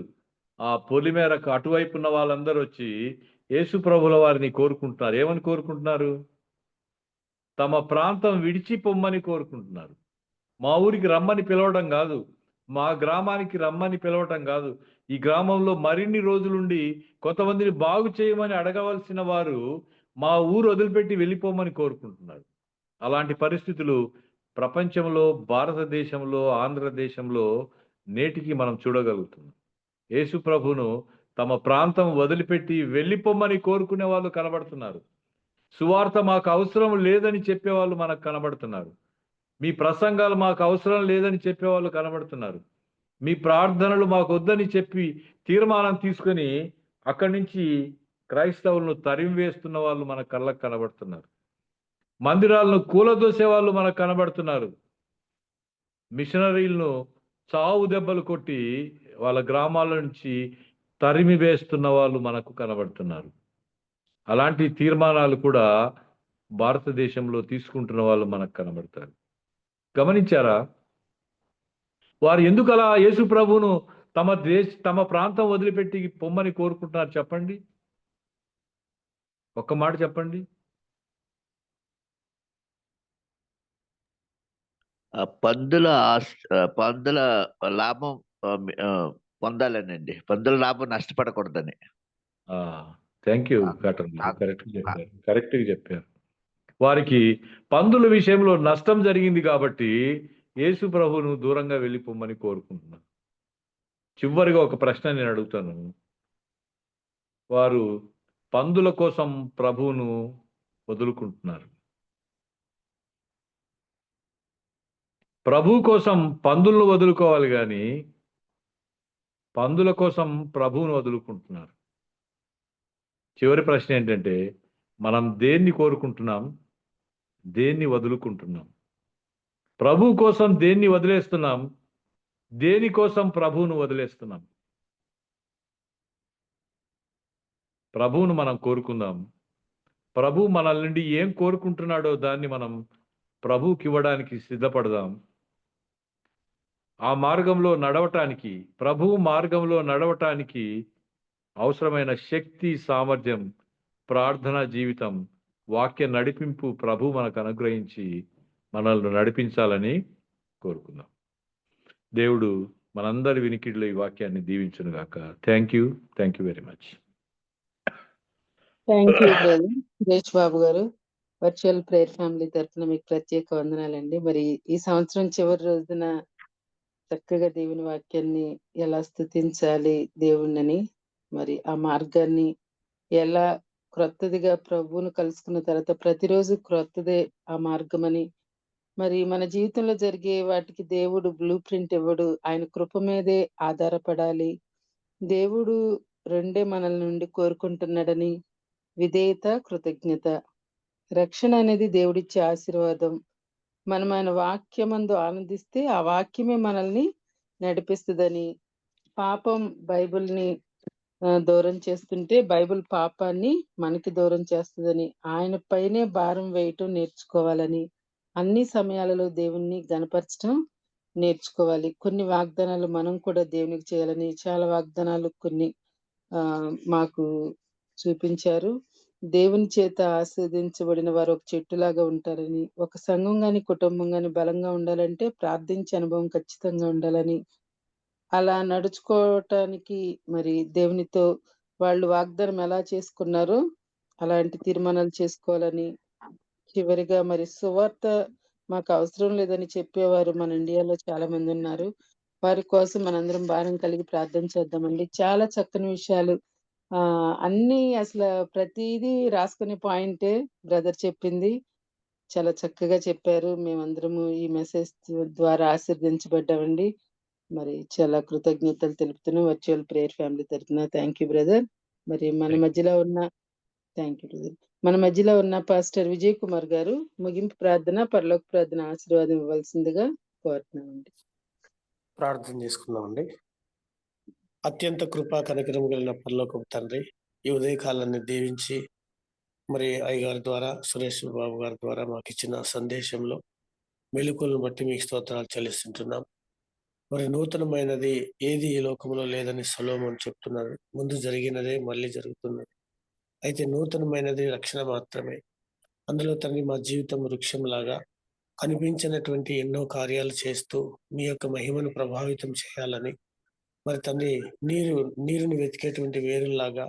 ఆ పొలిమేరకు అటువైపు ఉన్న వాళ్ళందరూ వచ్చి యేసు ప్రభుల వారిని కోరుకుంటున్నారు. ఏమని కోరుకుంటున్నారు? తమ ప్రాంతం విడిచిపోమ్మని కోరుకుంటున్నారు. మా ఊరికి రమ్మని పిలవడం కాదు, మా గ్రామానికి రమ్మని పిలవటం కాదు, ఈ గ్రామంలో మరిన్ని రోజులుండి కొంతమందిని బాగు చేయమని అడగవలసిన వారు మా ఊరు వదిలిపెట్టి వెళ్ళిపోమని కోరుకుంటున్నారు. అలాంటి పరిస్థితులు ప్రపంచంలో, భారతదేశంలో, ఆంధ్రదేశంలో నేటికి మనం చూడగలుగుతున్నాం. యేసు ప్రభువును తమ ప్రాంతం వదిలిపెట్టి వెళ్ళిపోమ్మని కోరుకునే వాళ్ళు కనబడుతున్నారు. సువార్త మాకు అవసరం లేదని చెప్పేవాళ్ళు మనకు కనబడుతున్నారు. మీ ప్రసంగాలు మాకు అవసరం లేదని చెప్పేవాళ్ళు కనబడుతున్నారు. మీ ప్రార్థనలు మాకు వద్దని చెప్పి తీర్మానం తీసుకొని అక్కడి నుంచి క్రైస్తవులను తరిమి వేస్తున్న వాళ్ళు మన కళ్ళకు కనబడుతున్నారు. మందిరాలను కూలదోసే వాళ్ళు మనకు కనబడుతున్నారు. మిషనరీలను చావు దెబ్బలు కొట్టి వాళ్ళ గ్రామాల నుంచి తరిమి వేస్తున్న వాళ్ళు మనకు కనబడుతున్నారు. అలాంటి తీర్మానాలు కూడా భారతదేశంలో తీసుకుంటున్న వాళ్ళు మనకు కనబడతారు. గమనించారా? వారు ఎందుకు అలా యేసు ప్రభువును తమ ప్రాంతం వదిలిపెట్టి పొమ్మని కోరుకుంటున్నారు చెప్పండి. ఒక్క మాట చెప్పండి. పందుల లాభం పొందాలనండి. పందుల లాభం నష్టపడకూడదని. థ్యాంక్ యూ కరెక్ట్గా చెప్పారు. వారికి పందుల విషయంలో నష్టం జరిగింది కాబట్టి యేసు ప్రభువును దూరంగా వెళ్ళిపోమ్మని కోరుకుంటున్నాను. చివరిగా ఒక ప్రశ్న నేను అడుగుతాను. వారు పందుల కోసం ప్రభువును వదులుకుంటున్నారు. ప్రభు కోసం పందులను వదులుకోవాలి కానీ పందుల కోసం ప్రభువును వదులుకుంటున్నారు. చివరి ప్రశ్న ఏంటంటే, మనం దేన్ని కోరుకుంటున్నాం, దేన్ని వదులుకుంటున్నాం? ప్రభు కోసం దేన్ని వదిలేస్తున్నాం, దేనికోసం ప్రభువును వదిలేస్తున్నాం? ప్రభువును మనం కోరుకుందాం. ప్రభు మనల్ నుండి ఏం కోరుకుంటున్నాడో దాన్ని మనం ప్రభువుకి ఇవ్వడానికి సిద్ధపడదాం. ఆ మార్గంలో నడవటానికి, ప్రభువు మార్గంలో నడవటానికి అవసరమైన శక్తి, సామర్థ్యం, ప్రార్థనా జీవితం, వాక్య నడిపింపు ప్రభు మనకు అనుగ్రహించి మనల్ని నడిపించాలని కోరుకుందాం. దేవుడు మనందరి వినికిడిలో ఈ వాక్యాన్ని దీవించును గాక. Thank you very much. Thank you brother Suresh Babu గారు. వర్చువల్ ప్రేయర్ ఫ్యామిలీ తరఫున మీకు ప్రత్యేక వందనాలండి. మరి ఈ సంవత్సరం చివరి రోజున చక్కగా దేవుని వాక్యాన్ని ఎలా స్తుతించాలి దేవుణ్ణని, మరి ఆ మార్గాన్ని ఎలా క్రొత్తదిగా ప్రభువును కలుసుకున్న తర్వాత ప్రతిరోజు క్రొత్తదే ఆ మార్గం అని, మరి మన జీవితంలో జరిగే వాటికి దేవుడు బ్లూ ప్రింట్ ఇవ్వడు, ఆయన కృప మీదే ఆధారపడాలి. దేవుడు రెండే మనల నుండి కోరుకుంటున్నాడని, విధేయత, కృతజ్ఞత. రక్షణ అనేది దేవుడిచ్చే ఆశీర్వాదం. మనం ఆయన వాక్యమందు ఆనందిస్తే ఆ వాక్యమే మనల్ని నడిపిస్తుందని, పాపం బైబిల్ని దూరం చేస్తుంటే బైబిల్ పాపాన్ని మనకి దూరం చేస్తుందని, ఆయన పైనే భారం వేయటం నేర్చుకోవాలని, అన్ని సమయాలలో దేవుణ్ణి గణపరచడం నేర్చుకోవాలి. కొన్ని వాగ్దానాలు మనం కూడా దేవునికి చేయాలని, చాలా వాగ్దానాలు కొన్ని మాకు చూపించారు. దేవుని చేత ఆస్వాదించబడిన వారు ఒక చెట్టులాగా ఉంటారని, ఒక సంఘం గాని కుటుంబం గాని బలంగా ఉండాలంటే ప్రార్థించే అనుభవం ఖచ్చితంగా ఉండాలని, అలా నడుచుకోవటానికి మరి దేవునితో వాళ్ళు వాగ్దానం ఎలా చేసుకున్నారో అలాంటి తీర్మానాలు చేసుకోవాలని, చివరిగా మరి సువార్త మాకు అవసరం లేదని చెప్పేవారు మన ఇండియాలో చాలా మంది ఉన్నారు. వారి కోసం మనందరం భారం కలిగి ప్రార్థన చేద్దామండి. చాలా చక్కని విషయాలు, అన్ని అసలు ప్రతిదీ రాసుకునే పాయింటే బ్రదర్ చెప్పింది. చాలా చక్కగా చెప్పారు. మేమందరము ఈ మెసేజ్ ద్వారా ఆశీర్వదించబడ్డామండి. మరి చాలా కృతజ్ఞతలు తెలుపుతున్నాం వర్చువల్ ప్రేయర్ ఫ్యామిలీ తరఫున. Thank you brother. మరి మన మధ్యలో ఉన్న థ్యాంక్ యూ బ్రదర్. మన మధ్యలో ఉన్న పాస్టర్ విజయ్ కుమార్ గారు ముగింపు ప్రార్థన, పరలోక ప్రార్థన ఆశీర్వాదం ఇవ్వాల్సిందిగా కోరుతున్నామండి. ప్రార్థన చేసుకున్నామండి. అత్యంత కృపా కనికరం కలిగిన పరలోకపు తండ్రి, ఈ ఉదయకాలాన్ని దీవించి మరి అయ్యగారి ద్వారా, సురేష్ బాబు గారి ద్వారా మాకు ఇచ్చిన సందేశంలో మెలకువలను బట్టి మీకు స్తోత్రాలు చెల్లిస్తుంటున్నాం. మరి నూతనమైనది ఏది ఈ లోకంలో లేదని సొలొమోను చెప్తున్నారు. ముందు జరిగినదే మళ్ళీ జరుగుతున్నది. అయితే నూతనమైనది రక్షణ మాత్రమే. అందులో తండ్రి మా జీవితం వృక్షంలాగా కనిపించినటువంటి ఎన్నో కార్యాలు చేస్తూ మీ యొక్క మహిమను ప్రభావితం చేయాలని, మరి తండ్రి నీరుని వెతికేటువంటి వేరులాగా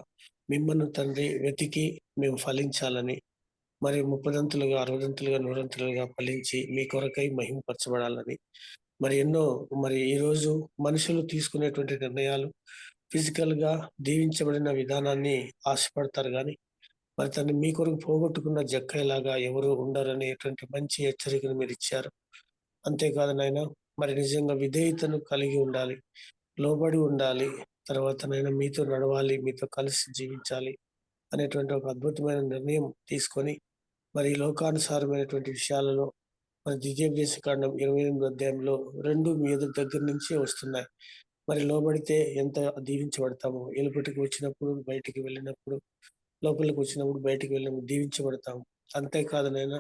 మిమ్మల్ని తండ్రి వెతికి మేము ఫలించాలని, మరి 30దంతులుగా 60దంతులుగా 100దంతులుగా ఫలించి మీ కొరకై మహిమపరచబడాలని మరి ఈ రోజు మనుషులు తీసుకునేటువంటి నిర్ణయాలు ఫిజికల్ గా దీవించబడిన విధానాన్ని ఆశపడతారు కానీ మరి తను మీ కొరకు పోగొట్టుకున్న జక్కయ్యలాగా ఎవరు ఉండరనేటువంటి మంచి హెచ్చరికను మీరు ఇచ్చారు. అంతేకాదు నాయన మరి నిజంగా విధేయతను కలిగి ఉండాలి, లోబడి ఉండాలి, తర్వాత నైనా మీతో నడవాలి, మీతో కలిసి జీవించాలి అనేటువంటి ఒక అద్భుతమైన నిర్ణయం తీసుకొని మరి లోకానుసారమైనటువంటి విషయాలలో మరి ద్వితీయోపదేశకాండం 28వ అధ్యాయంలో 2 మీ దగ్గర నుంచే వస్తున్నాయి. మరి లోబడితే ఎంత దీవించబడతామో, ఎలుపటికి వచ్చినప్పుడు బయటికి వెళ్ళినప్పుడు, లోపలికి వచ్చినప్పుడు బయటికి వెళ్ళినప్పుడు దీవించబడతాము. అంతేకాదు నైనా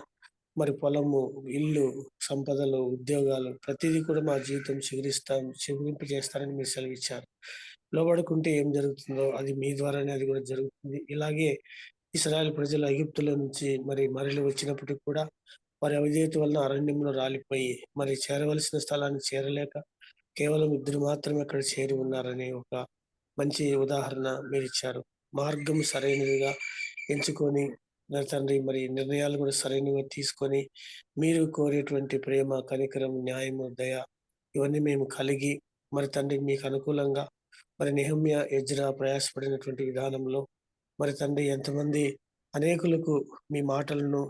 మరి పొలము, ఇల్లు, సంపదలు, ఉద్యోగాలు ప్రతిదీ కూడా మా జీవితం చిగురింపు చేస్తారని మీరు సెలవిచ్చారు. లోబడుకుంటే ఏం జరుగుతుందో అది మీ ద్వారానే అది కూడా జరుగుతుంది. ఇలాగే ఇశ్రాయేల్ ప్రజలు ఐగుప్తులో నుంచి మరి మరలి వచ్చినప్పటికి కూడా వారి అవిధేయత వలన అరణ్యంలో రాలిపోయి మరి చేరవలసిన స్థలాన్ని చేరలేక కేవలం 2 మాత్రమే అక్కడ చేరి ఉన్నారని ఒక మంచి ఉదాహరణ మీరు ఇచ్చారు. మార్గం సరైనదిగా ఎంచుకొని తండ్రి మరి నిర్ణయాలు కూడా సరైనవిగా తీసుకొని మీరు కోరేటువంటి ప్రేమ, కనికరం, న్యాయము, దయ ఇవన్నీ మేము కలిగి మరి తండ్రి మీకు అనుకూలంగా మరి నెహమ్యా, ఎజ్రా ప్రయాసపడినటువంటి విధానంలో మరి తండ్రి ఎంతమంది అనేకులకు మీ మాటలను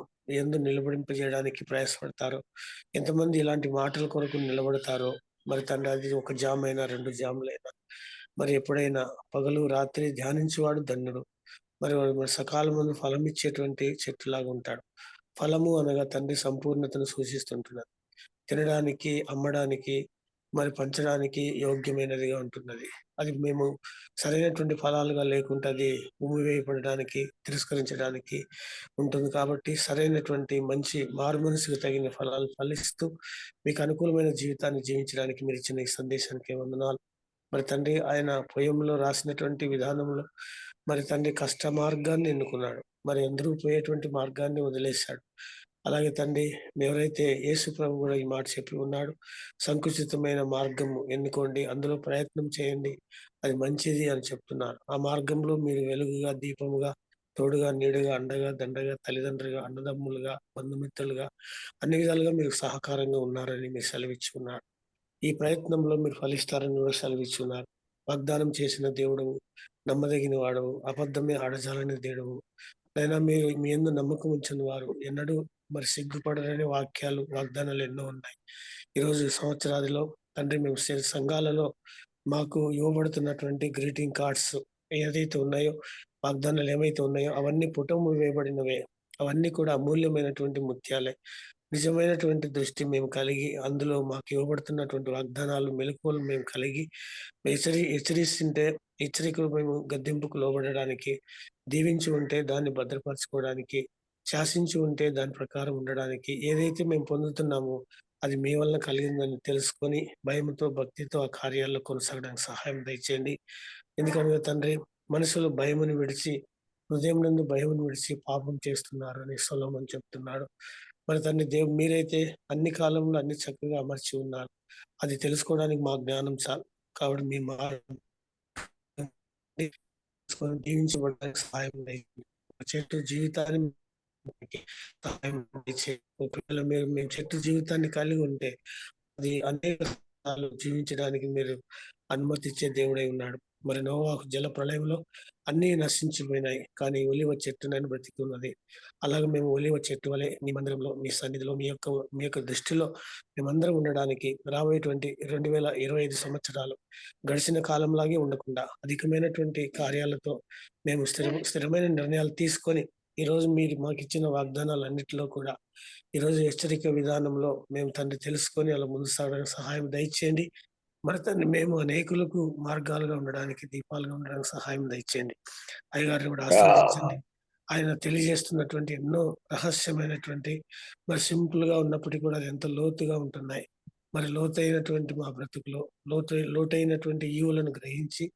నిలబడింపజేయడానికి ప్రయాసపడతారో, ఎంతమంది ఇలాంటి మాటల కొరకు నిలబడతారో మరి తండ్రి అది 1 జామ్ అయినా 2 జాములైనా మరి ఎప్పుడైనా పగలు రాత్రి ధ్యానించేవాడు ధన్యుడు. మరి వాడు మరి సకాలమందు ఫలం ఇచ్చేటువంటి చెట్టులాగా ఉంటాడు. ఫలము అనగా తండ్రి సంపూర్ణతను సూచిస్తుంటున్నది. తినడానికి, అమ్మడానికి మరి పంచడానికి యోగ్యమైనదిగా ఉంటున్నది. అది మేము సరైనటువంటి ఫలాలుగా లేకుంటే అది ఉమ్మివేయబడడానికి, తిరస్కరించడానికి ఉంటుంది. కాబట్టి సరైనటువంటి మంచి మారుమనసుకు తగిన ఫలాలు ఫలిస్తూ మీకు అనుకూలమైన జీవితాన్ని జీవించడానికి మీరు ఇచ్చిన ఈ సందేశానికి వందనాలు. మరి తండ్రి ఆయన పోయంలో రాసినటువంటి విధానంలో మరి తండ్రి కష్ట మార్గాన్ని ఎన్నుకున్నాడు. మరి అందరూ పోయేటువంటి మార్గాన్ని వదిలేశాడు. అలాగే తండ్రి ఎవరైతే యేసు ప్రభు కూడా ఈ మాట చెప్పి ఉన్నాడు, సంకుచితమైన మార్గము ఎన్నుకోండి, అందులో ప్రయత్నం చేయండి, అది మంచిది అని చెప్తున్నారు. ఆ మార్గంలో మీరు వెలుగుగా, దీపముగా, తోడుగా, నీడగా, అండగా, దండగా, తల్లిదండ్రులుగా, అన్నదమ్ములుగా, బంధుమిత్రులుగా అన్ని విధాలుగా మీరు సహకారంగా ఉన్నారని మీరు సెలవిచ్చుకున్నారు. ఈ ప్రయత్నంలో మీరు ఫలిస్తారని కూడా సెలవిచ్చున్నారు. వాగ్దానం చేసిన దేవుడు, నమ్మదగిన వాడు, అబద్ధమే ఆడజాలని దేవుడు. అయినా మీరు మీ యందు నమ్మకం ఉంచిన వారు ఎన్నడూ మరి సిగ్గుపడరని వాగ్దానాలు ఎన్నో ఉన్నాయి. ఈరోజు సంవత్సరాదిలో తండ్రి మేము సంఘాలలో మాకు ఇవ్వబడుతున్నటువంటి గ్రీటింగ్ కార్డ్స్ ఏదైతే ఉన్నాయో, వాగ్దానాలు ఏమైతే ఉన్నాయో అవన్నీ పుటము వేయబడినవే. అవన్నీ కూడా అమూల్యమైనటువంటి ముత్యాలే. నిజమైనటువంటి దృష్టి మేము కలిగి అందులో మాకు ఇవ్వబడుతున్నటువంటి వాగ్దానాలు, మెలకువలు మేము కలిగి హెచ్చరిస్తుంటే హెచ్చరికలు మేము గద్దెంపుకు లోబడడానికి, దీవించి ఉంటే దాన్ని భద్రపరచుకోవడానికి, శాసించి ఉంటే దాని ప్రకారం ఉండడానికి, ఏదైతే మేము పొందుతున్నామో అది మీ వల్ల కలిగిందని తెలుసుకొని భయంతో, భక్తితో ఆ కార్యాల్లో కొనసాగడానికి సహాయం దయచేయండి. ఎందుకంటే తండ్రి మనుషులు భయమును విడిచి, హృదయం నందు భయమును విడిచి పాపం చేస్తున్నారు అని సొలొమోను చెప్తున్నాడు. మరి తండ్రి మీరైతే అన్ని కాలంలో అన్ని చక్కగా అమర్చి ఉన్నారు. అది తెలుసుకోవడానికి మా జ్ఞానం చాలు. కాబట్టి మీ జీవించబడడానికి సహాయం చెట్టు జీవితాన్ని సహాయం ఒకవేళ మేము చెట్టు జీవితాన్ని కలిగి ఉంటే అది అనేక జీవించడానికి మీరు అనుమతిచ్చే దేవుడై ఉన్నాడు. మరి నోవాహు జల ప్రళయంలో అన్ని నశించిపోయినాయి, కానీ ఒలివ చెట్టునని బ్రతికి ఉన్నది. అలాగే మేము ఒలివ చెట్టు వలె మీ మందిరంలో, మీ సన్నిధిలో, మీ యొక్క దృష్టిలో మేమందరం ఉండడానికి రాబోయేటువంటి 2025 సంవత్సరాలు గడిచిన కాలంలాగే ఉండకుండా అధికమైనటువంటి కార్యాలతో మేము స్థిరమైన నిర్ణయాలు తీసుకొని ఈరోజు మీరు మాకు ఇచ్చిన వాగ్దానాలన్నిటిలో కూడా ఈరోజు హెచ్చరిక విధానంలో మేము తండ్రి తెలుసుకొని అలా ముందు సాగడానికి సహాయం దయచేయండి. మరి తండ్రి మేము అనేకులకు మార్గాలుగా ఉండడానికి, దీపాలుగా ఉండడానికి సహాయం దయచేయండి. అయ్యగారిని కూడా ఆశీర్వదించండి. ఆయన తెలియజేస్తున్నటువంటి ఎన్నో రహస్యమైనటువంటి మరి సింపుల్ గా ఉన్నప్పటికీ కూడా అది ఎంత లోతుగా ఉంటున్నాయి. మరి లోతైనటువంటి మా బ్రతుకులో లోతైనటువంటి ఈవులను గ్రహించి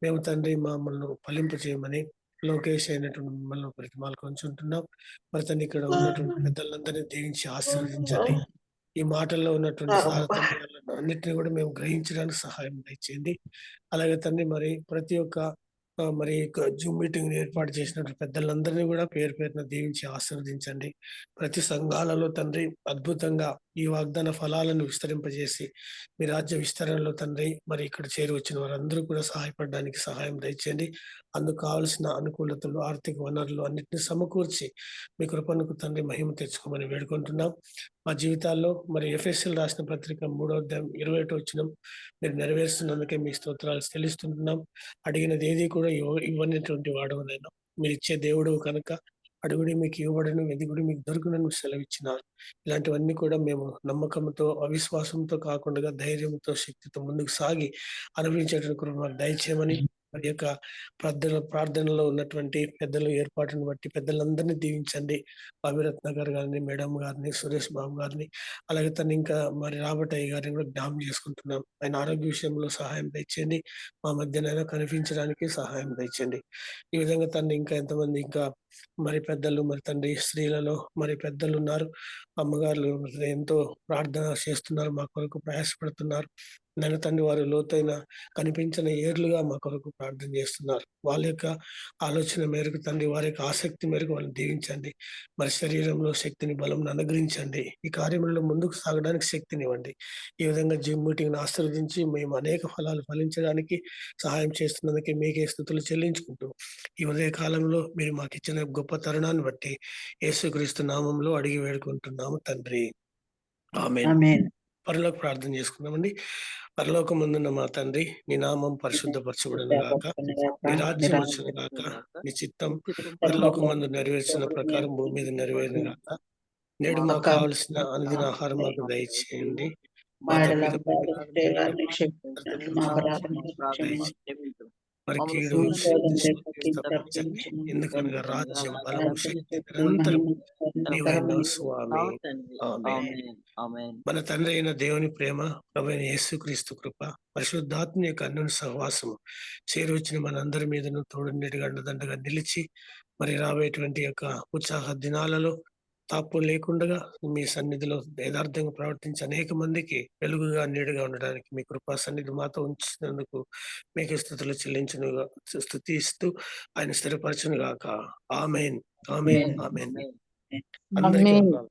మేము తండ్రి మమ్మల్ని ఫలింప చేయమని లోకేష్ అయినటువంటి మిమ్మల్ని ప్రతిమాలు కొంచుంటున్నాం. మరి తండ్రి ఇక్కడ ఉన్నటువంటి పెద్దలందరినీ దీవించి ఆశీర్వదించండి. ఈ మాటల్లో ఉన్నటువంటి సారతమ్యాలను అన్నిటిని కూడా మేము గ్రహించడానికి సహాయం దయచేయండి. అలాగే తండ్రి మరి ప్రతి ఒక్క మరి జూమ్ మీటింగ్ ఏర్పాటు చేసినటువంటి పెద్దలందరినీ కూడా పేరు పేరున దీవించి ఆశీర్వదించండి. ప్రతి సంఘాలలో తండ్రి అద్భుతంగా ఈ వాగ్దాన ఫలాలను విస్తరింపజేసి మీ రాజ్య విస్తరణలో తండ్రి మరి ఇక్కడ చేరి వచ్చిన వారందరూ కూడా సహాయపడడానికి సహాయం దయచేయండి. అందుకు కావలసిన అనుకూలతలు, ఆర్థిక వనరులు అన్నింటినీ సమకూర్చి మీ కృపణకు తండ్రి మహిమ తెచ్చుకోమని వేడుకుంటున్నాం. మా జీవితాల్లో మరి ఎఫ్ఎస్ఎల్ రాసిన పత్రిక 3వ అధ్యాయం 21వ వచనం మీరు నెరవేరుస్తున్నందుకే మీ స్తోత్రాలు చెల్లిస్తుంటున్నాం. అడిగినది ఏది కూడా ఇవ్వనటువంటి వాడవనైనా మీరు ఇచ్చే దేవుడు కనుక అడుగుడి మీకు ఇవ్వబడను, వెదుగుడి మీకు దొరుకునని సెలవిచ్చినారు. ఇలాంటివన్నీ కూడా మేము నమ్మకంతో, అవిశ్వాసంతో కాకుండా ధైర్యంతో, శక్తితో ముందుకు సాగి అనుభవించేటువంటి కృప మాకు దయచేయమని మరి యొక్క ప్రార్థనలో ఉన్నటువంటి పెద్దల ఏర్పాటును బట్టి పెద్దలందరినీ దీవించండి. అభిరత్న గారు గారిని, మేడం గారిని, సురేష్ బాబు గారిని, అలాగే తను ఇంకా మరి రాబర్టయ్య గారిని కూడా జ్ఞాపకం చేసుకుంటున్నాం. ఆయన ఆరోగ్య విషయంలో సహాయం దయచేయండి. మా మధ్యనైనా కనిపించడానికి సహాయం దయచేయండి. ఈ విధంగా తను ఇంకా ఎంతమంది ఇంకా మరి పెద్దలు మరి తండ్రి స్త్రీలలో మరి పెద్దలు ఉన్నారు, అమ్మగారులు ఎంతో ప్రార్థన చేస్తున్నారు, మా కొరకు ప్రయాసపడుతున్నారు. నన్ను తండ్రి వారు లోతైన కనిపించిన ఏర్లుగా మా కొరకు ప్రార్థన చేస్తున్నారు. వాళ్ళ యొక్క ఆలోచన మేరకు తండ్రి వారి యొక్క ఆసక్తి మేరకు వాళ్ళని దీవించండి. మరి శరీరంలో శక్తిని, బలం అనుగ్రహించండి. ఈ కార్యములలో ముందుకు సాగడానికి శక్తినివ్వండి. ఈ విధంగా జిమ్ మీటింగ్ ఆశీర్వదించి మేము అనేక ఫలాలు ఫలించడానికి సహాయం చేస్తున్నందుకే మీకే స్తుతులు చెల్లించుకుంటూ ఈ ఉదయ కాలంలో మీరు మాకు ఇచ్చిన గొప్ప తరుణాన్ని బట్టి యేసుక్రీస్తు నామంలో అడిగి వేడుకుంటున్నాము తండ్రి. ఆమేన్. పరలోక ప్రార్థన చేసుకుందామండి. పరలోకమందున్న మా తండ్రి, నీ నామం పరిశుద్ధపరచబడును గాక, నీ రాజ్యం వచ్చును గాక, నీ చిత్తం పరలోకమందు నెరవేర్చిన ప్రకారం భూమి మీద నెరవేరును గాక. నేడు మాకు కావలసిన అనుదిన ఆహారం మాకు దయచేయండి. మా మరి కీడు ఎందుకనగా రాజ్యం, బలము, శక్తి నిరంతరం నీవైన స్వామి. ఆమేన్. మన తండ్రి అయిన దేవుని ప్రేమ, ప్రభువైన యేసుక్రీస్తు కృప, పరిశుద్ధాత్మ యొక్క అన్యోన్య సహవాసము చేరువచ్చిన మనందరి మీదను తోడున్నట్టుగా అండదండగా నిలిచి మరి రాబోయేటువంటి యొక్క ఉత్సాహ దినాలలో తాపు లేకుండా మీ సన్నిధిలో యథార్థంగా ప్రవర్తించి అనేక మందికి వెలుగుగా, నీడుగా ఉండడానికి మీ కృపా సన్నిధి మాతో ఉంచినందుకు మీకు స్తుతులు స్తుతిస్తూ ఆయన స్థిరపరచును గాక. ఆమేన్. ఆమేన్. ఆమేన్. అందరికీ వందనాలు.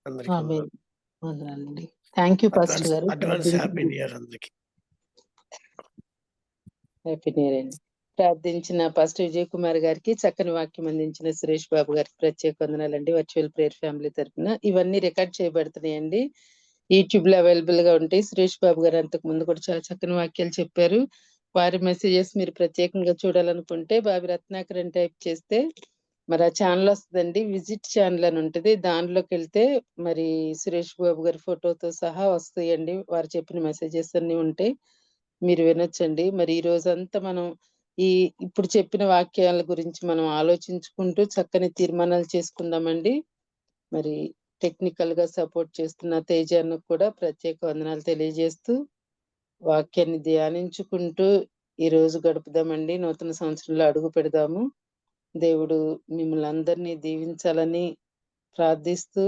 అందరికీ వందనాలు. థ్యాంక్ యూ పాస్టర్ గారు. అడ్వాన్స్ హ్యాపీ న్యూ ఇయర్ అందరికి. హ్యాపీ న్యూ ఇయర్ అండి. ప్రార్థించిన పాస్టర్ విజయ్ కుమార్ గారికి, చక్కని వాక్యం అందించిన సురేష్ బాబు గారికి ప్రత్యేక వందనాలండి. వర్చువల్ ప్రేయర్ ఫ్యామిలీ తరఫున ఇవన్నీ రికార్డ్ చేయబడుతున్నాయండి, యూట్యూబ్ లో అవైలబుల్ గా ఉంటాయి. సురేష్ బాబు గారు అంతకు ముందు కూడా చాలా చక్కని వాక్యాలు చెప్పారు. వారి మెసేజెస్ మీరు ప్రత్యేకంగా చూడాలనుకుంటే బాబి రత్నాకర్ అని టైప్ చేస్తే మరి ఆ ఛానల్ వస్తుందండి. విజిట్ ఛానల్ అని ఉంటుంది, దానిలోకి వెళ్తే మరి సురేష్ బాబు గారి ఫోటోతో సహా వస్తాయండి. వారు చెప్పిన మెసేజెస్ అన్ని ఉంటాయి, మీరు వినొచ్చండి. మరి ఈ రోజంతా మనం ఇప్పుడు చెప్పిన వాక్యాల గురించి మనం ఆలోచించుకుంటూ చక్కని తీర్మానాలు చేసుకుందామండి. మరి టెక్నికల్ గా సపోర్ట్ చేస్తున్న తేజాను కూడా ప్రత్యేక వందనాలు తెలియజేస్తూ వాక్యాన్ని ధ్యానించుకుంటూ ఈ రోజు గడుపుదామండి. నూతన సంవత్సరంలో అడుగు పెడదాము. దేవుడు మిమ్మల్ని అందరినీ దీవించాలని ప్రార్థిస్తూ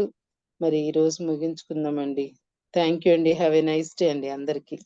మరి ఈ రోజు ముగించుకుందామండి. థ్యాంక్ యూ అండి. హ్యావ్ ఎ నైస్ డే అండి అందరికీ.